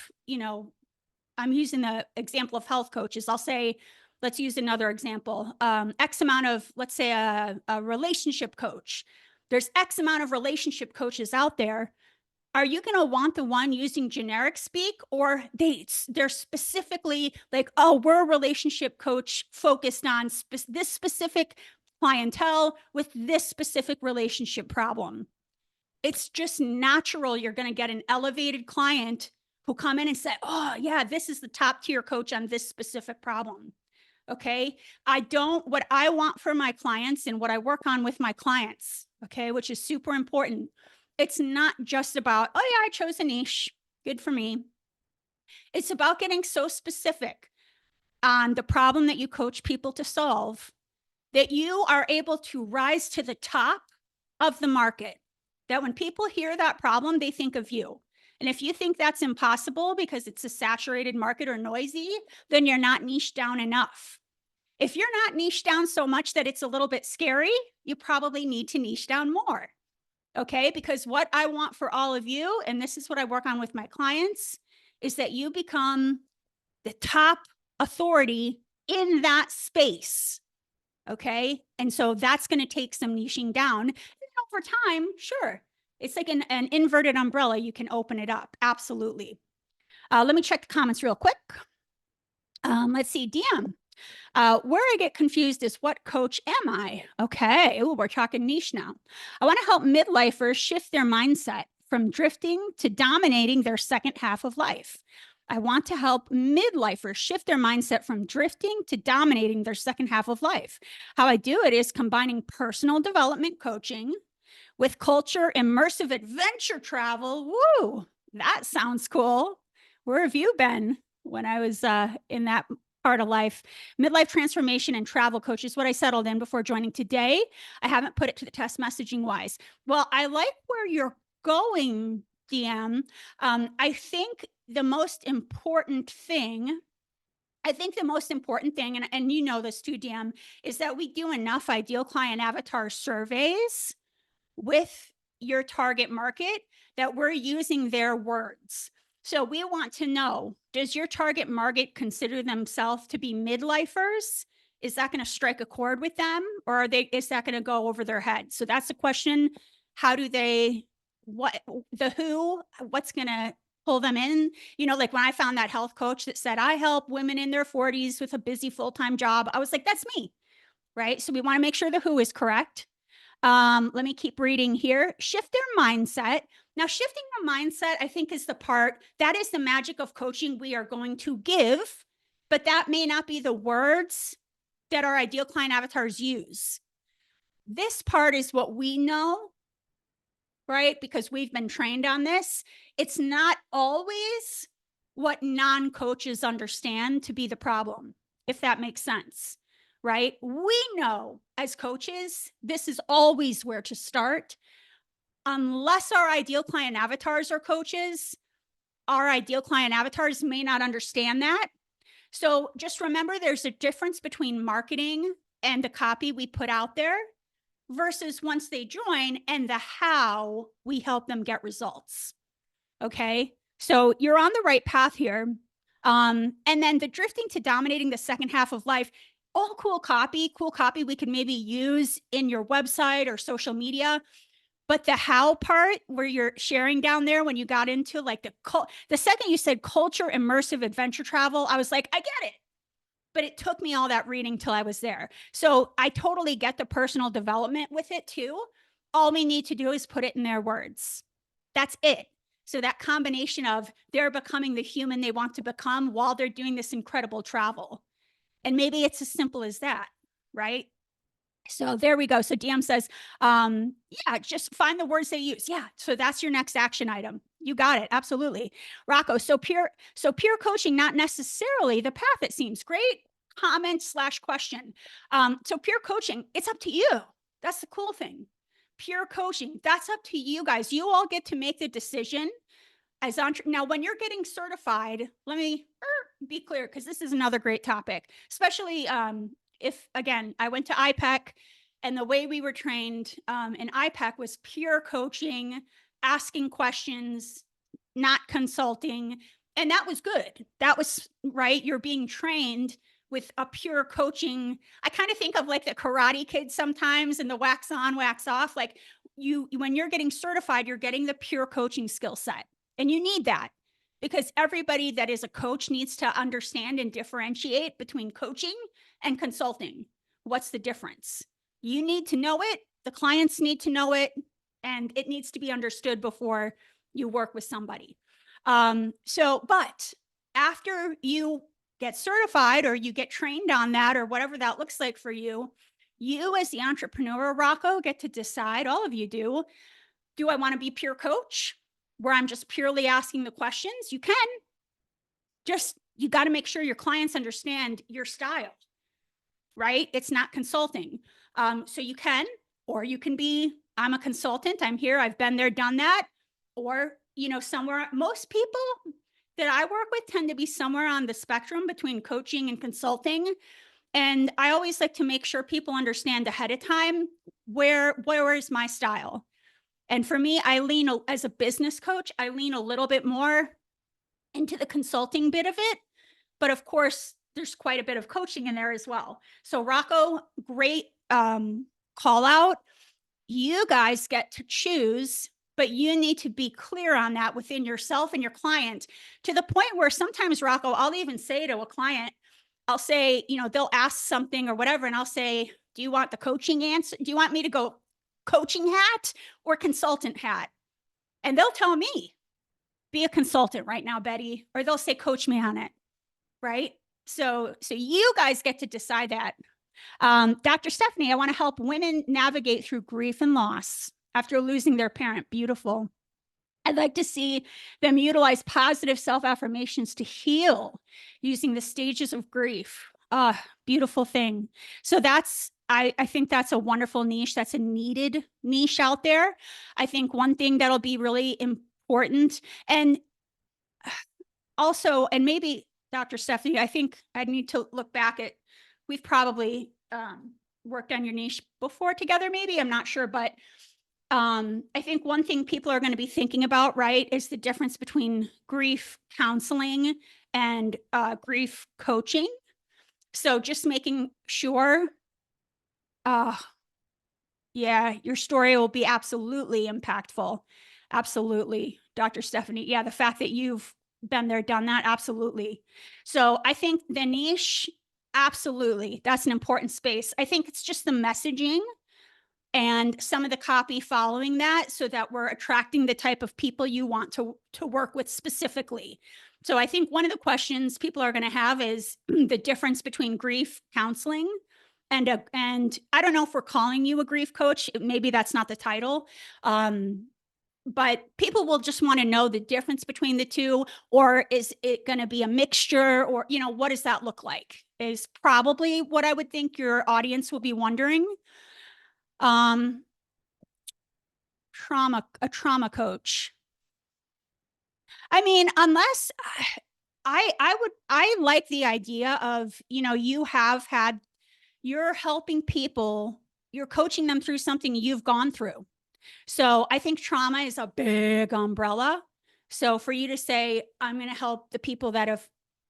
I'm using the example of health coaches. I'll say, let's use another example. X amount of, let's say a relationship coach. There's X amount of relationship coaches out there. Are you going to want the one using generic speak, or they're specifically like, oh, we're a relationship coach focused on this specific clientele with this specific relationship problem? It's just natural. You're going to get an elevated client who come in and say, oh yeah, this is the top tier coach on this specific problem. Okay. What I want for my clients and what I work on with my clients, okay, which is super important. It's not just about, oh yeah, I chose a niche. Good for me. It's about getting so specific on the problem that you coach people to solve that you are able to rise to the top of the market. That when people hear that problem, they think of you. And if you think that's impossible because it's a saturated market or noisy, then you're not niche down enough. If you're not niche down so much that it's a little bit scary, you probably need to niche down more. Okay. Because what I want for all of you, and this is what I work on with my clients, is that you become the top authority in that space. Okay. And so that's going to take some niching down. And over time, sure. It's like an inverted umbrella. You can open it up. Absolutely. Let me check the comments real quick. Let's see. DM. Where I get confused is what coach am I? Okay. Ooh, we're talking niche now. I want to help midlifers shift their mindset from drifting to dominating their second half of life. I want to help midlifers shift their mindset from drifting to dominating their second half of life. How I do it is combining personal development coaching with culture immersive adventure travel. Woo, that sounds cool. Where have you been when I was in that part of life? Midlife transformation and travel coach is what I settled in before joining today. I haven't put it to the test messaging wise. Well, I like where you're going, DM. I think the most important thing, and you know this too, DM, is that we do enough ideal client avatar surveys with your target market that we're using their words. So we want to know, does your target market consider themselves to be midlifers? Is that going to strike a chord with them, or is that going to go over their head? So that's the question. How do they, what's going to pull them in? Like when I found that health coach that said, I help women in their 40s with a busy full-time job, I was like, that's me, right? So we want to make sure the who is correct. Let me keep reading here. Shift their mindset. Now, shifting the mindset, I think, is the part that is the magic of coaching we are going to give, but that may not be the words that our ideal client avatars use. This part is what we know, right? Because we've been trained on this. It's not always what non-coaches understand to be the problem, if that makes sense. Right? We know as coaches, this is always where to start. Unless our ideal client avatars are coaches, our ideal client avatars may not understand that. So just remember, there's a difference between marketing and the copy we put out there versus once they join and the how we help them get results. Okay. So you're on the right path here. And then the drifting to dominating the second half of life, all cool copy we could maybe use in your website or social media. But the how part where you're sharing down there, when you got into like the second you said culture immersive adventure travel, I was like, I get it. But it took me all that reading till I was there. So I totally get the personal development with it too. All we need to do is put it in their words. That's it. So that combination of they're becoming the human they want to become while they're doing this incredible travel. And maybe it's as simple as that, right? So there we go. So DM says, yeah, just find the words they use. Yeah. So that's your next action item. You got it. Absolutely. Rocco. So peer coaching, not necessarily the path, it seems. Great comment/question. So peer coaching, it's up to you. That's the cool thing. Peer coaching, that's up to you guys. You all get to make the decision as now, when you're getting certified, let me be clear, because this is another great topic, especially if, again, I went to IPEC, And the way we were trained in IPAC was peer coaching, asking questions, not consulting. And that was good. That was right. You're being trained with a pure coaching. I kind of think of like the Karate Kid sometimes and the wax on, wax off. Like when you're getting certified, you're getting the pure coaching skill set. And you need that because everybody that is a coach needs to understand and differentiate between coaching and consulting. What's the difference? You need to know it. The clients need to know it. And it needs to be understood before you work with somebody. But after you get certified or you get trained on that or whatever that looks like for you, you as the entrepreneur, Rocco, get to decide, all of you do I want to be pure coach where I'm just purely asking the questions? You can. Just, you got to make sure your clients understand your style, right? It's not consulting. So you can, or you can be, I'm a consultant. I'm here. I've been there, done that. Or, somewhere, most people that I work with tend to be somewhere on the spectrum between coaching and consulting. And I always like to make sure people understand ahead of time where is my style. And for me, as a business coach, I lean a little bit more into the consulting bit of it. But of course, there's quite a bit of coaching in there as well. So Rocco, great call out. You guys get to choose, but you need to be clear on that within yourself and your client, to the point where sometimes, Rocco, I'll even say to a client, I'll say, they'll ask something or whatever, and I'll say, do you want the coaching answer? Do you want me to go coaching hat or consultant hat? And they'll tell me, be a consultant right now, Betty, or they'll say, coach me on it. Right? So you guys get to decide that. Dr. Stephanie, I want to help women navigate through grief and loss after losing their parent. Beautiful. I'd like to see them utilize positive self-affirmations to heal using the stages of grief. Beautiful thing. So I think that's a wonderful niche. That's a needed niche out there. I think one thing that'll be really important, and also, and maybe Dr. Stephanie, I think I need to look back at, we've probably worked on your niche before together, maybe, I'm not sure, but I think one thing people are going to be thinking about, right, is the difference between grief counseling and grief coaching. So just making sure, yeah, your story will be absolutely impactful. Absolutely, Dr. Stephanie. Yeah, the fact that you've been there, done that, absolutely. So I think the niche, absolutely, that's an important space. I think it's just the messaging and some of the copy following that, so that we're attracting the type of people you want to work with specifically. So I think one of the questions people are going to have is the difference between grief counseling and I don't know if we're calling you a grief coach. Maybe that's not the title. But people will just want to know the difference between the two, or is it going to be a mixture, or, what does that look like, is probably what I would think your audience will be wondering. A trauma coach. I mean, unless I like the idea of, you're helping people, you're coaching them through something you've gone through. So I think trauma is a big umbrella. So for you to say, I'm going to help the people that have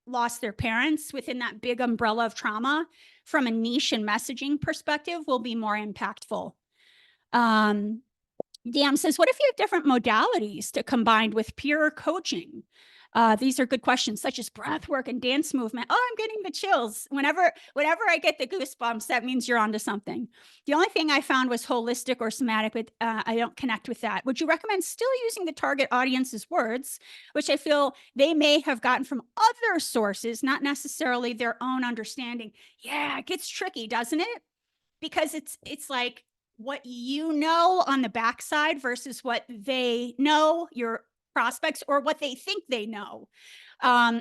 lost their parents within that big umbrella of trauma from a niche and messaging perspective will be more impactful. Dan says, what if you have different modalities to combine with peer coaching? These are good questions, such as breath work and dance movement. Oh, I'm getting the chills. Whenever I get the goosebumps, that means you're onto something. The only thing I found was holistic or somatic, but I don't connect with that. Would you recommend still using the target audience's words, which I feel they may have gotten from other sources, not necessarily their own understanding? Yeah, it gets tricky, doesn't it? Because it's like what you know on the backside versus what they know, your prospects, or what they think they know.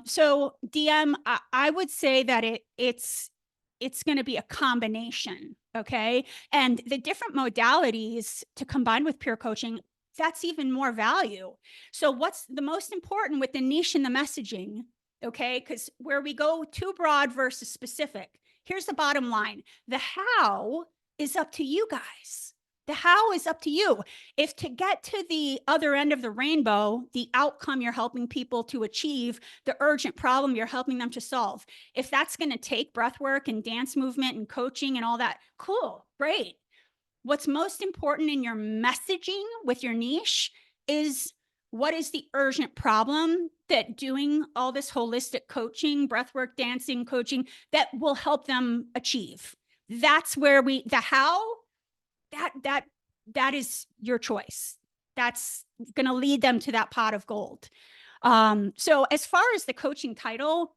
So DM, I would say that it's going to be a combination. Okay. And the different modalities to combine with peer coaching, that's even more value. So what's the most important with the niche and the messaging? Okay. Because where we go too broad versus specific, here's the bottom line. The how is up to you guys. The how is up to you. If to get to the other end of the rainbow, the outcome you're helping people to achieve, the urgent problem you're helping them to solve, if that's going to take breath work and dance movement and coaching and all that, cool, great. What's most important in your messaging with your niche is what is the urgent problem that doing all this holistic coaching, breathwork, dancing, coaching, that will help them achieve. That's where the how, that is your choice. That's going to lead them to that pot of gold. So as far as the coaching title,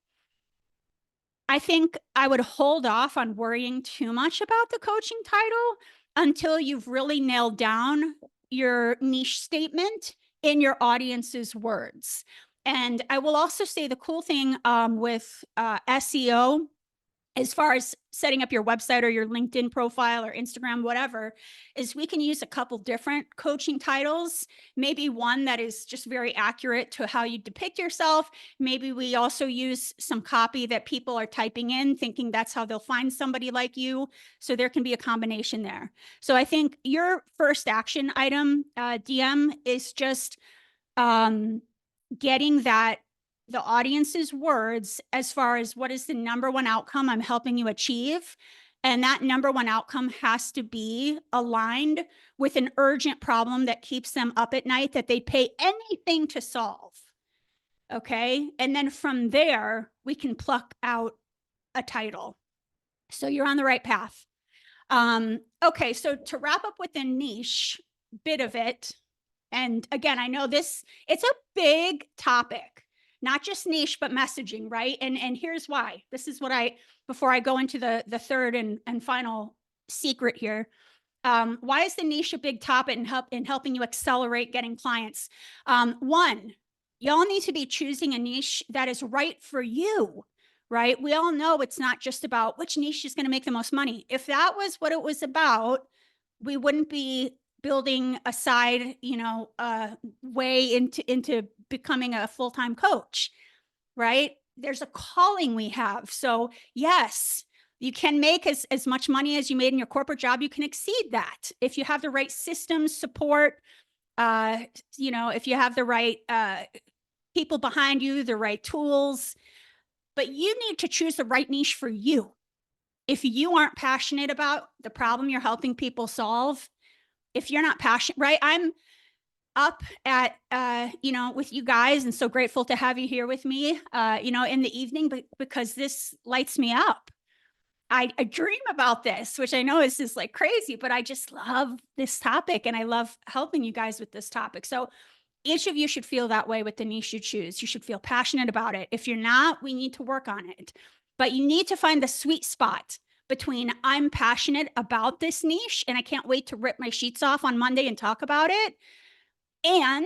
I think I would hold off on worrying too much about the coaching title until you've really nailed down your niche statement in your audience's words. And I will also say the cool thing with SEO, as far as setting up your website or your LinkedIn profile or Instagram, whatever, is we can use a couple different coaching titles. Maybe one that is just very accurate to how you depict yourself. Maybe we also use some copy that people are typing in, thinking that's how they'll find somebody like you. So there can be a combination there. So I think your first action item, DM, is just getting the audience's words as far as what is the number one outcome I'm helping you achieve. And that number one outcome has to be aligned with an urgent problem that keeps them up at night, that they pay anything to solve. Okay. And then from there, we can pluck out a title. So you're on the right path. Okay. So to wrap up with the niche bit of it, and again, I know it's a big topic. Not just niche, but messaging, right? And here's why. This is what before I go into the third and final secret here. Why is the niche a big topic in helping you accelerate getting clients? One, y'all need to be choosing a niche that is right for you, right? We all know it's not just about which niche is going to make the most money. If that was what it was about, we wouldn't be building a side, way into becoming a full-time coach, right? There's a calling we have. So yes, you can make as much money as you made in your corporate job. You can exceed that if you have the right systems support, if you have the right people behind you, the right tools, but you need to choose the right niche for you. If you aren't passionate about the problem you're helping people solve, if you're not passionate, right? I'm up at, with you guys, and so grateful to have you here with me, in the evening, but because this lights me up. I dream about this, which I know is just like crazy, but I just love this topic and I love helping you guys with this topic. So each of you should feel that way with the niche you choose. You should feel passionate about it. If you're not, we need to work on it, but you need to find the sweet spot between I'm passionate about this niche and I can't wait to rip my sheets off on Monday and talk about it. And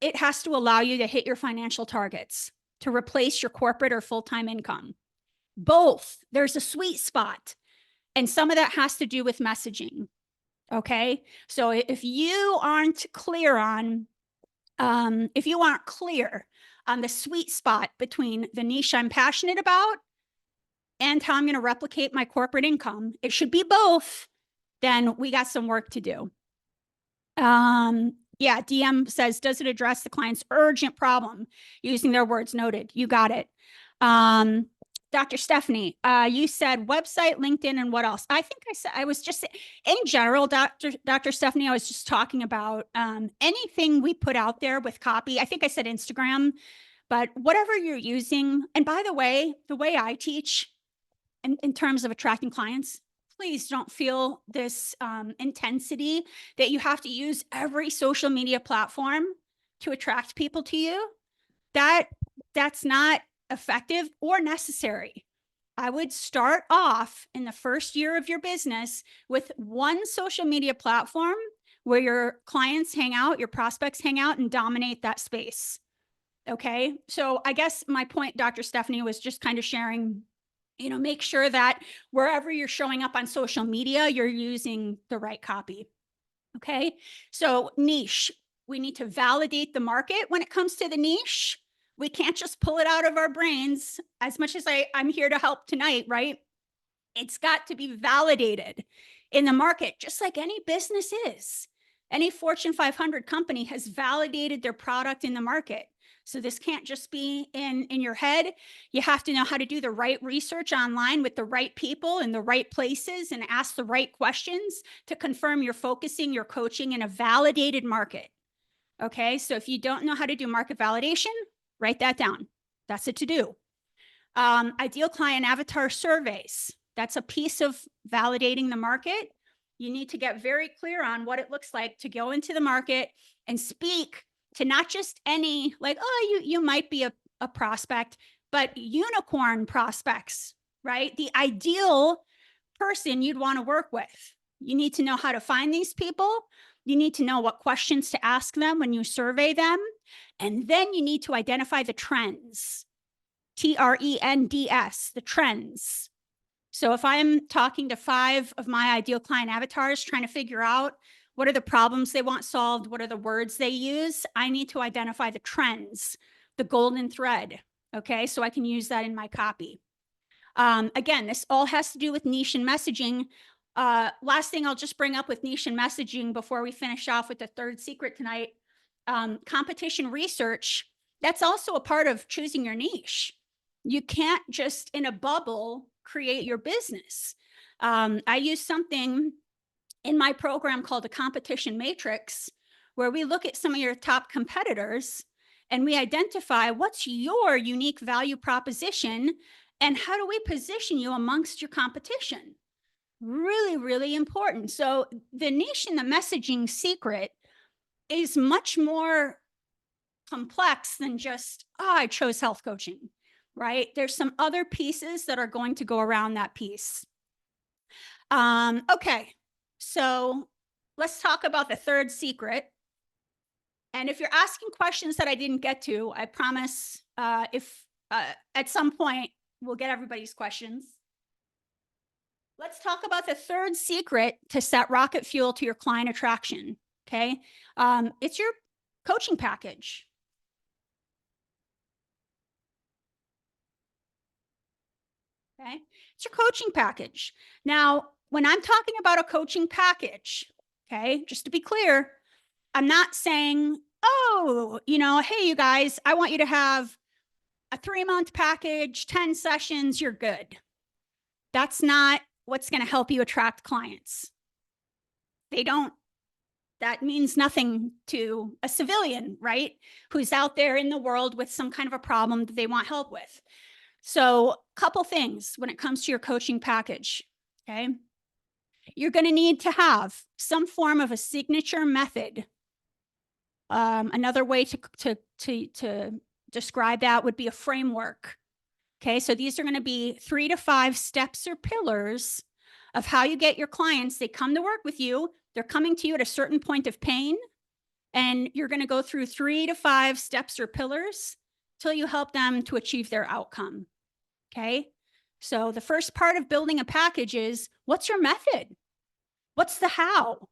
it has to allow you to hit your financial targets, to replace your corporate or full-time income. Both. There's a sweet spot. And some of that has to do with messaging. Okay. So if you aren't clear on, the sweet spot between the niche I'm passionate about and how I'm going to replicate my corporate income, it should be both, then we got some work to do. Yeah, DM says, does it address the client's urgent problem? Using their words. Noted. You got it. Dr. Stephanie, you said website, LinkedIn, and what else? I think I was just in general, Dr. Stephanie, I was just talking about anything we put out there with copy. I think I said Instagram, but whatever you're using. And by the way I teach in terms of attracting clients, please don't feel this intensity that you have to use every social media platform to attract people to you. That's not effective or necessary. I would start off in the first year of your business with one social media platform where your clients hang out, your prospects hang out, and dominate that space. Okay. So I guess my point, Dr. Stephanie, was just kind of sharing, make sure that wherever you're showing up on social media, you're using the right copy. Okay. So niche, we need to validate the market when it comes to the niche. We can't just pull it out of our brains. As much as I'm here to help tonight, right? It's got to be validated in the market, just like any business is. Any Fortune 500 company has validated their product in the market. So this can't just be in your head. You have to know how to do the right research online with the right people in the right places and ask the right questions to confirm you're focusing your coaching in a validated market. Okay, so if you don't know how to do market validation, write that down. That's a to-do. Ideal client avatar surveys. That's a piece of validating the market. You need to get very clear on what it looks like to go into the market and speak to not just any, like, oh, you might be a prospect, but unicorn prospects, right? The ideal person you'd want to work with. You need to know how to find these people. You need to know what questions to ask them when you survey them. And then you need to identify the trends. TRENDS, the trends. So if I'm talking to 5 of my ideal client avatars, trying to figure out what are the problems they want solved, what are the words they use, I need to identify the trends, the golden thread. Okay, so I can use that in my copy. Again, this all has to do with niche and messaging. Last thing I'll just bring up with niche and messaging before we finish off with the third secret tonight, competition research. That's also a part of choosing your niche. You can't just in a bubble create your business. I use something in my program called a competition matrix, where we look at some of your top competitors and we identify what's your unique value proposition and how do we position you amongst your competition. Really, really important. So the niche and the messaging secret is much more complex than just, oh, I chose health coaching, right? There's some other pieces that are going to go around that piece. Okay, so let's talk about the third secret. And if you're asking questions that I didn't get to, I promise if at some point we'll get everybody's questions. Let's talk about the third secret to set rocket fuel to your client attraction. Okay, it's your coaching package. Okay, it's your coaching package. Now, when I'm talking about a coaching package, okay, just to be clear, I'm not saying, oh, hey, you guys, I want you to have a 3-month package, 10 sessions, you're good. That's not what's going to help you attract clients. That means nothing to a civilian, right? Who's out there in the world with some kind of a problem that they want help with. So a couple things when it comes to your coaching package, okay? You're going to need to have some form of a signature method. Another way to describe that would be a framework. Okay, so these are going to be 3 to 5 steps or pillars of how you get your clients. They come to work with you. They're coming to you at a certain point of pain, and you're going to go through 3 to 5 steps or pillars till you help them to achieve their outcome. Okay, so the first part of building a package is, what's your method? What's the how?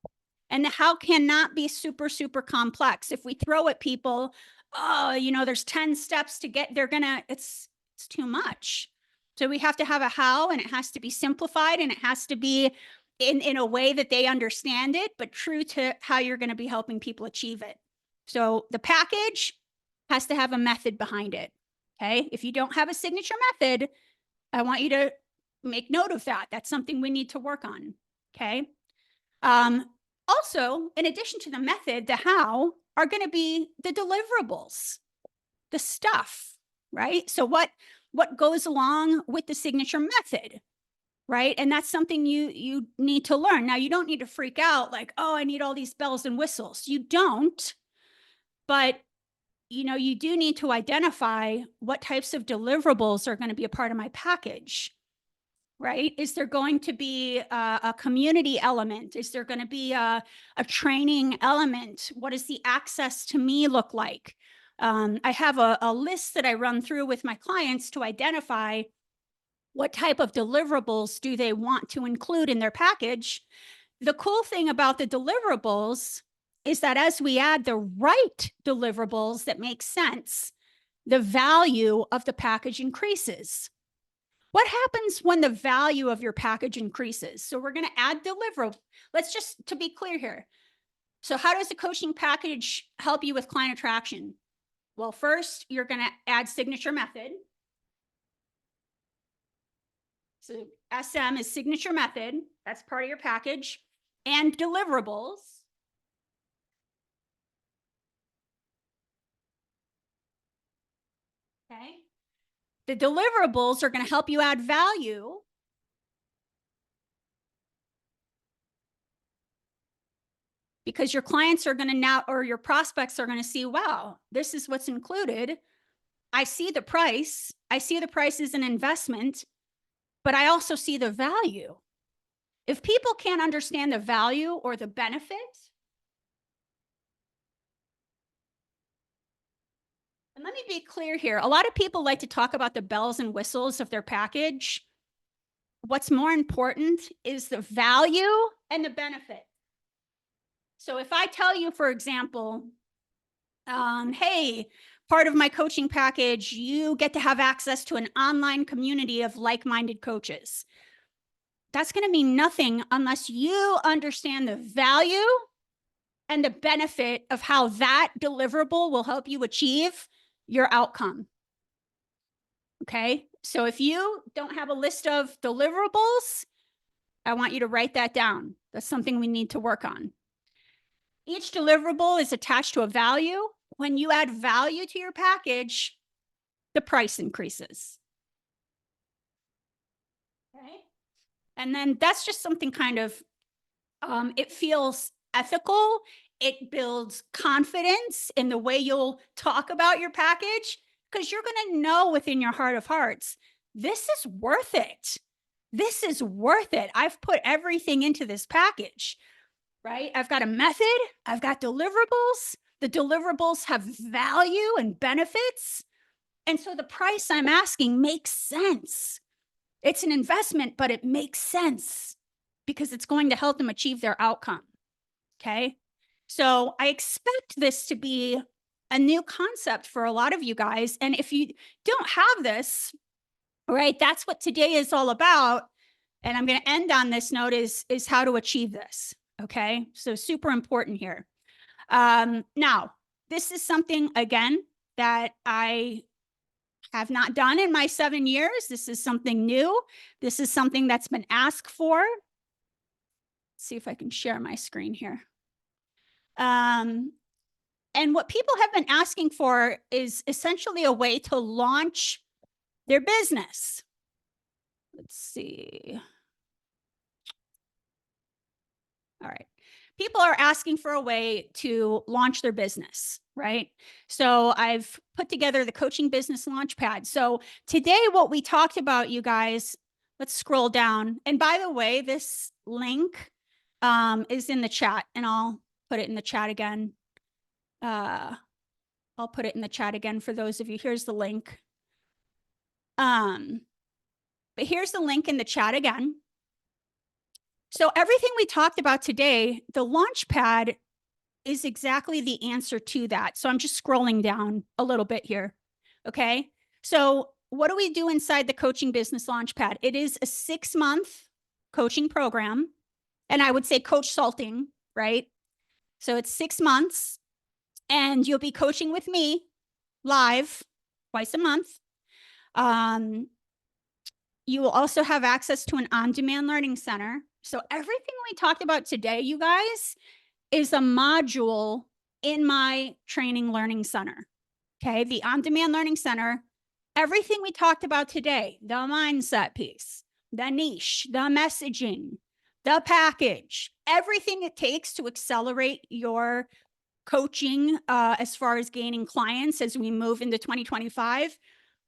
And the how cannot be super, super complex. If we throw at people, oh, there's 10 steps to get, it's too much. So we have to have a how, and it has to be simplified, and it has to be in a way that they understand it, but true to how you're going to be helping people achieve it. So the package has to have a method behind it. Okay. If you don't have a signature method, I want you to make note of that. That's something we need to work on. Okay. Also, in addition to the method, the how are going to be the deliverables, the stuff, right? So what goes along with the signature method, right? And that's something you need to learn. Now, you don't need to freak out like, oh, I need all these bells and whistles. You don't, but you do need to identify what types of deliverables are going to be a part of my package. Right? Is there going to be a community element? Is there going to be a training element? What does the access to me look like? I have a list that I run through with my clients to identify what type of deliverables do they want to include in their package. The cool thing about the deliverables is that as we add the right deliverables that make sense, the value of the package increases. What happens when the value of your package increases? So we're going to add deliverable. Let's just, to be clear here. So how does the coaching package help you with client attraction? Well, first, you're going to add signature method. So SM is signature method. That's part of your package. And deliverables. Okay. The deliverables are going to help you add value. Because your clients are going to now, or your prospects are going to see, wow, this is what's included. I see the price. I see the price as an investment, but I also see the value. If people can't understand the value or the benefit, and let me be clear here, a lot of people like to talk about the bells and whistles of their package. What's more important is the value and the benefit. So if I tell you, for example, hey, part of my coaching package, you get to have access to an online community of like-minded coaches. That's going to mean nothing unless you understand the value and the benefit of how that deliverable will help you achieve your outcome. Okay. So if you don't have a list of deliverables, I want you to write that down. That's something we need to work on. Each deliverable is attached to a value. When you add value to your package, the price increases. Okay. And then that's just something kind of, it feels ethical. It builds confidence in the way you'll talk about your package, because you're going to know within your heart of hearts, this is worth it. This is worth it. I've put everything into this package, right? I've got a method. I've got deliverables. The deliverables have value and benefits. And so the price I'm asking makes sense. It's an investment, but it makes sense because it's going to help them achieve their outcome. Okay. So I expect this to be a new concept for a lot of you guys. And if you don't have this, right, that's what today is all about. And I'm going to end on this note is how to achieve this. Okay. So super important here. Now, this is something, again, that I have not done in my 7 years. This is something new. This is something that's been asked for. Let's see if I can share my screen here. And what people have been asking for is essentially a way to launch their business. Let's see. All right. People are asking for a way to launch their business, right? So I've put together the Coaching Business LaunchPad. So today, what we talked about, you guys, let's scroll down. And by the way, this link is in the chat, and I'll put it in the chat again. I'll put it in the chat again for those of you. Here's the link. But here's the link in the chat again. So everything we talked about today, the LaunchPad is exactly the answer to that. So I'm just scrolling down a little bit here. Okay. So what do we do inside the Coaching Business LaunchPad? It is a 6-month coaching program. And I would say coach salting, right? So it's 6 months and you'll be coaching with me live twice a month. You will also have access to an on-demand learning center. So everything we talked about today, you guys, is a module in my training learning center. Okay, the on-demand learning center, everything we talked about today, the mindset piece, the niche, the messaging, the package, everything it takes to accelerate your coaching as far as gaining clients as we move into 2025.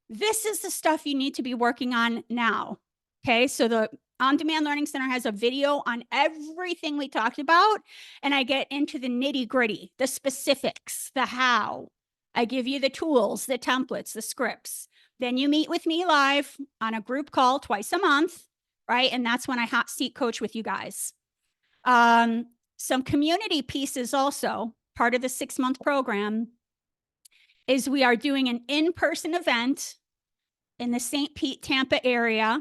This is the stuff you need to be working on now. Okay, so the On-Demand Learning Center has a video on everything we talked about, and I get into the nitty-gritty, the specifics, the how. I give you the tools, the templates, the scripts. Then you meet with me live on a group call twice a month, right? And that's when I hot seat coach with you guys. Some community pieces also, part of the 6-month program, is we are doing an in-person event in the St. Pete, Tampa area.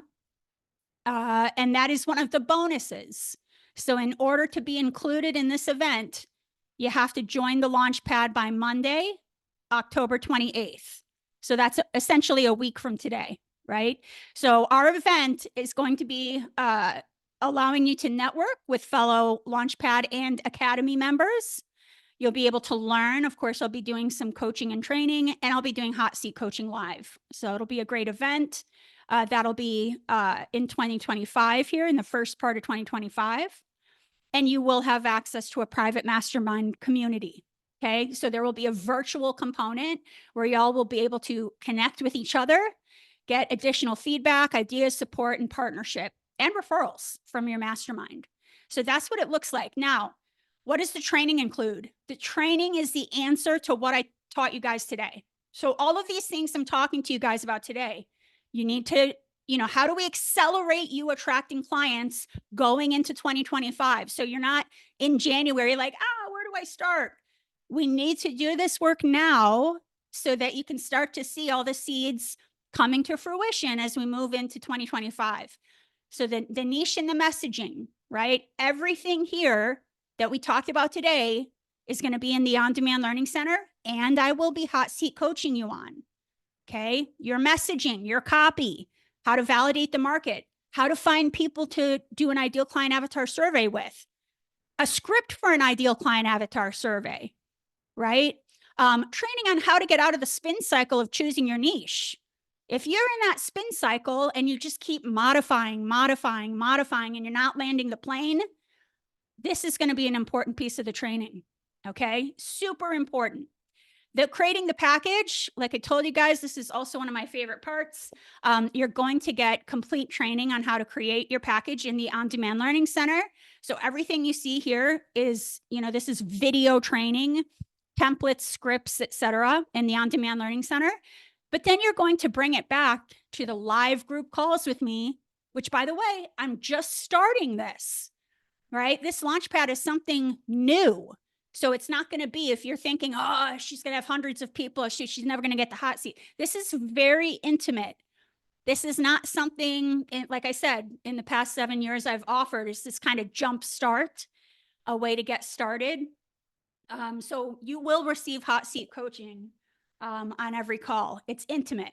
And that is one of the bonuses. So in order to be included in this event, you have to join the LaunchPad by Monday, October 28th. So that's essentially a week from today, right? So our event is going to be allowing you to network with fellow LaunchPad and Academy members. You'll be able to learn. Of course, I'll be doing some coaching and training, and I'll be doing hot seat coaching live. So it'll be a great event. That'll be in 2025 here, in the first part of 2025. And you will have access to a private mastermind community. Okay, so there will be a virtual component where y'all will be able to connect with each other, get additional feedback, ideas, support, and partnership, and referrals from your mastermind. So that's what it looks like. Now, what does the training include? The training is the answer to what I taught you guys today. So all of these things I'm talking to you guys about today, you need to, how do we accelerate you attracting clients going into 2025? So you're not in January like, where do I start? We need to do this work now so that you can start to see all the seeds coming to fruition as we move into 2025. So the niche and the messaging, right? Everything here that we talked about today is going to be in the On-Demand Learning Center, and I will be hot seat coaching you on. Okay, your messaging, your copy, how to validate the market, how to find people to do an ideal client avatar survey with, a script for an ideal client avatar survey, right? Training on how to get out of the spin cycle of choosing your niche. If you're in that spin cycle and you just keep modifying, and you're not landing the plane, this is going to be an important piece of the training. Okay, super important. Creating the package, like I told you guys, this is also one of my favorite parts. You're going to get complete training on how to create your package in the On-Demand Learning Center. So everything you see here is, this is video training, templates, scripts, etc., in the On-Demand Learning Center. But then you're going to bring it back to the live group calls with me, which, by the way, I'm just starting this, right? This LaunchPad is something new. So it's not going to be, if you're thinking, she's going to have hundreds of people, she's never going to get the hot seat. This is very intimate. This is not something, like I said, in the past 7 years I've offered is this kind of jump start, a way to get started. So you will receive hot seat coaching on every call. It's intimate.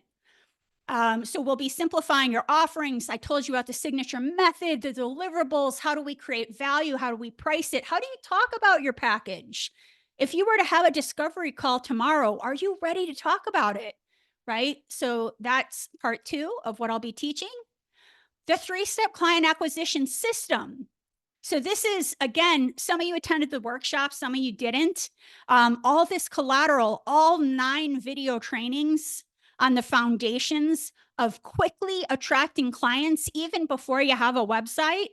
So we'll be simplifying your offerings. I told you about the signature method, the deliverables. How do we create value? How do we price it? How do you talk about your package? If you were to have a discovery call tomorrow, are you ready to talk about it? Right? So that's part 2 of what I'll be teaching. The 3-step client acquisition system. So this is, again, some of you attended the workshop, some of you didn't. All this collateral, all 9 video trainings on the foundations of quickly attracting clients, even before you have a website,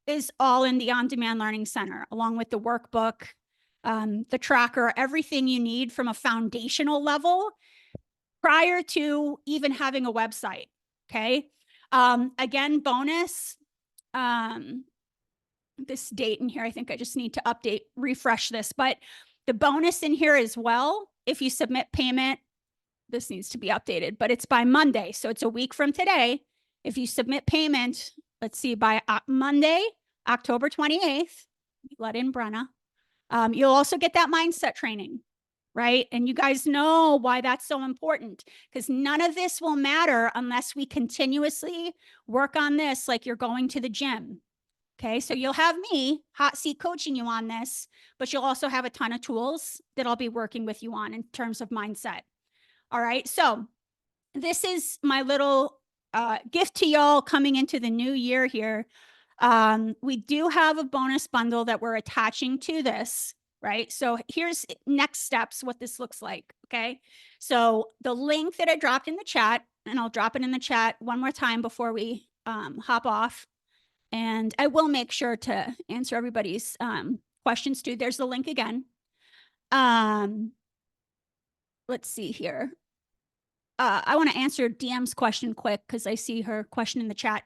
is all in the On-Demand Learning Center, along with the workbook, the tracker, everything you need from a foundational level prior to even having a website, okay? Again, bonus, this date in here, I think I just need to refresh this, but the bonus in here as well, if you submit payment, this needs to be updated, but it's by Monday. So it's a week from today. If you submit payment, let's see, by Monday, October 28th, let in Brenna, you'll also get that mindset training, right? And you guys know why that's so important, because none of this will matter unless we continuously work on this like you're going to the gym. Okay, so you'll have me hot seat coaching you on this, but you'll also have a ton of tools that I'll be working with you on in terms of mindset. All right, so this is my little gift to y'all coming into the new year here. We do have a bonus bundle that we're attaching to this, right? So here's next steps, what this looks like, okay? So the link that I dropped in the chat, and I'll drop it in the chat one more time before we hop off. And I will make sure to answer everybody's questions too. There's the link again. Let's see here. I want to answer DM's question quick because I see her question in the chat.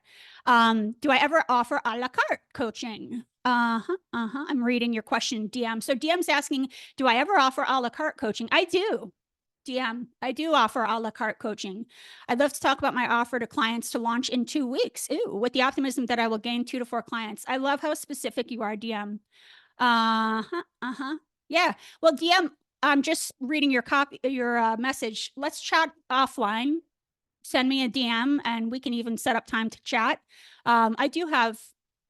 Do I ever offer a la carte coaching? I'm reading your question, DM. So DM's asking, do I ever offer a la carte coaching? I do. DM. I do offer a la carte coaching. I'd love to talk about my offer to clients to launch in 2 weeks. Ooh, with the optimism that I will gain 2 to 4 clients. I love how specific you are, DM. Yeah. Well, DM, I'm just reading your message. Let's chat offline. Send me a DM and we can even set up time to chat. I do have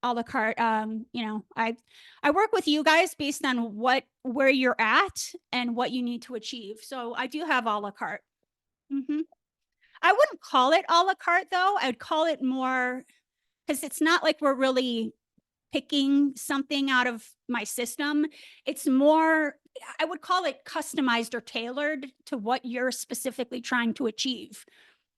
a la carte. I work with you guys based on where you're at and what you need to achieve. So I do have a la carte. I wouldn't call it a la carte though. I'd call it more, because it's not like we're really picking something out of my system. It's more, I would call it customized or tailored to what you're specifically trying to achieve.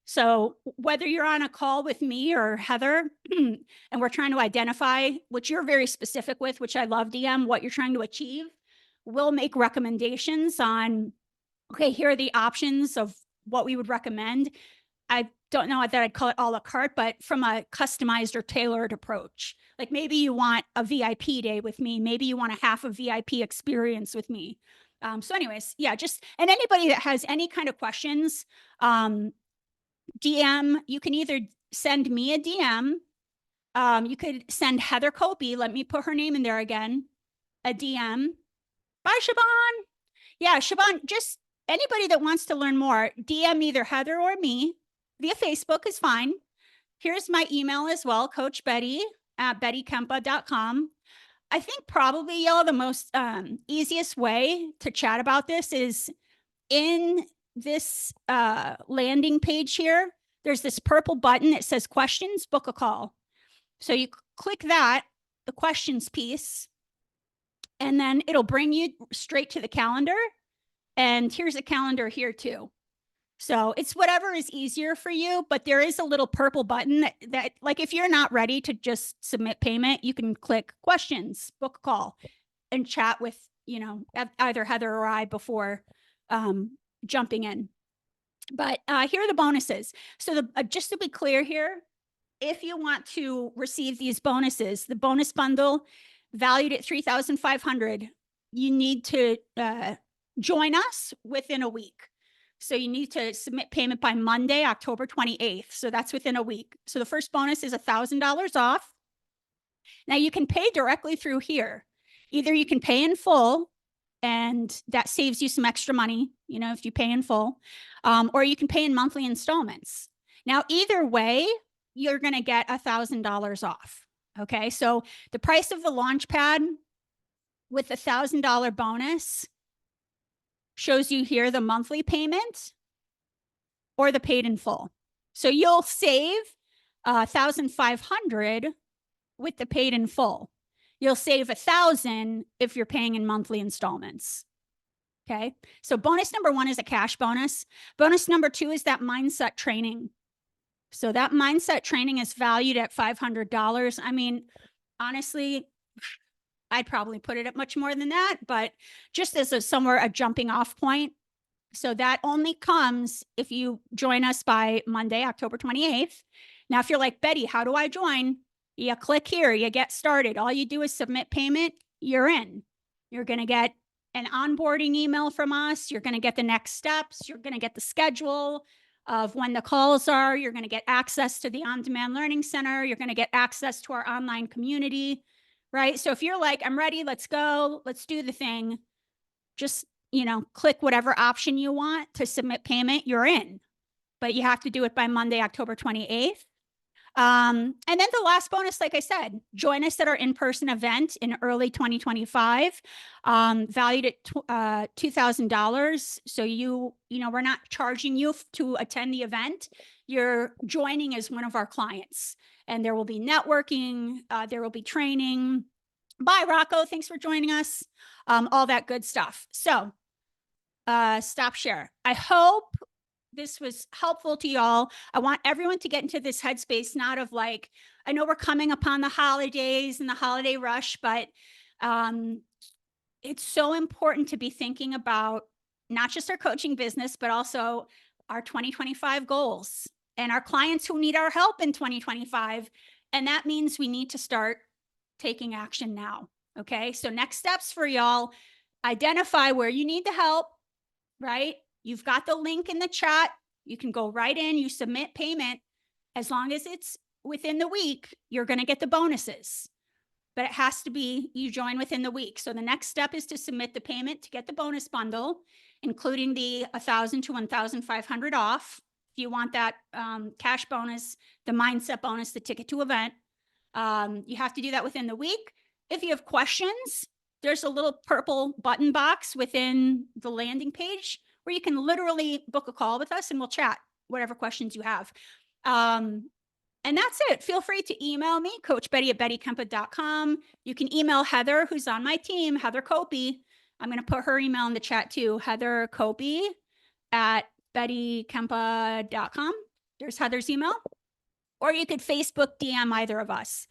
So whether you're on a call with me or Heather, and we're trying to identify, which you're very specific with, which I love, DM, what you're trying to achieve, we'll make recommendations on, okay, here are the options of what we would recommend. I don't know that I'd call it a la carte, but from a customized or tailored approach. Like maybe you want a VIP day with me. Maybe you want a half a VIP experience with me. So anyways, yeah, and anybody that has any kind of questions, DM, you can either send me a DM. You could send Heather Copey. Let me put her name in there again. A DM. Bye, Siobhan. Yeah, Siobhan, just anybody that wants to learn more, DM either Heather or me via Facebook is fine. Here's my email as well, Coach Betty at bettykempa.com. I think probably, y'all, the most easiest way to chat about this is in this landing page here. There's this purple button that says questions, book a call. So you click that, the questions piece, and then it'll bring you straight to the calendar. And here's a calendar here too. So it's whatever is easier for you, but there is a little purple button that like, if you're not ready to just submit payment, you can click questions, book a call, and chat with, either Heather or I before jumping in. But here are the bonuses. So just to be clear here, if you want to receive these bonuses, the bonus bundle valued at $3,500, you need to join us within a week. So you need to submit payment by Monday, October 28th. So that's within a week. So the first bonus is $1,000 off. Now you can pay directly through here. Either you can pay in full, and that saves you some extra money, if you pay in full, or you can pay in monthly installments. Now, either way, you're going to get $1,000 off. Okay. So the price of the LaunchPad with the $1,000 bonus shows you here the monthly payment or the paid in full. So you'll save $1,500 with the paid in full. You'll save $1,000 if you're paying in monthly installments. Okay. So bonus number 1 is a cash bonus. Bonus number 2 is that mindset training. So that mindset training is valued at $500. I mean, honestly, I'd probably put it at much more than that, but just as a jumping off point. So that only comes if you join us by Monday, October 28th. Now, if you're like, Betty, how do I join? You click here, you get started. All you do is submit payment, you're in. You're going to get an onboarding email from us. You're going to get the next steps. You're going to get the schedule of when the calls are. You're going to get access to the on-demand learning center. You're going to get access to our online community, right? So if you're like, I'm ready, let's go, let's do the thing, just, click whatever option you want to submit payment, you're in. But you have to do it by Monday, October 28th. And then the last bonus, like I said, join us at our in-person event in early 2025, valued at $2,000. So we're not charging you to attend the event. You're joining as one of our clients, and there will be networking, there will be training. Bye, Rocco. Thanks for joining us. All that good stuff. So stop share. I hope this was helpful to y'all. I want everyone to get into this headspace, not of like, I know we're coming upon the holidays and the holiday rush, but it's so important to be thinking about not just our coaching business, but also our 2025 goals and our clients who need our help in 2025. And that means we need to start taking action now. Okay. So next steps for y'all, identify where you need the help, right? You've got the link in the chat. You can go right in, you submit payment. As long as it's within the week, you're going to get the bonuses. But it has to be you join within the week. So the next step is to submit the payment to get the bonus bundle, including the 1,000 to 1,500 off. If you want that cash bonus, the mindset bonus, the ticket to event, you have to do that within the week. If you have questions, there's a little purple button box within the landing page where you can literally book a call with us and we'll chat whatever questions you have. And that's it. Feel free to email me, coachbetty@bettykempa.com. You can email Heather, who's on my team, Heather Copey. I'm going to put her email in the chat too, Heather Copey at bettykempa.com. There's Heather's email. Or you could Facebook DM either of us.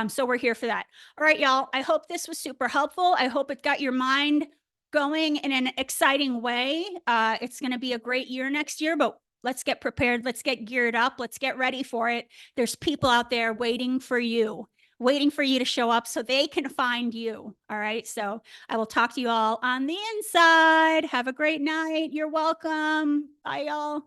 So we're here for that. All right, y'all. I hope this was super helpful. I hope it got your mind going in an exciting way. It's going to be a great year next year, but let's get prepared. Let's get geared up. Let's get ready for it. There's people out there waiting for you to show up so they can find you. All right. So I will talk to you all on the inside. Have a great night. You're welcome. Bye, y'all.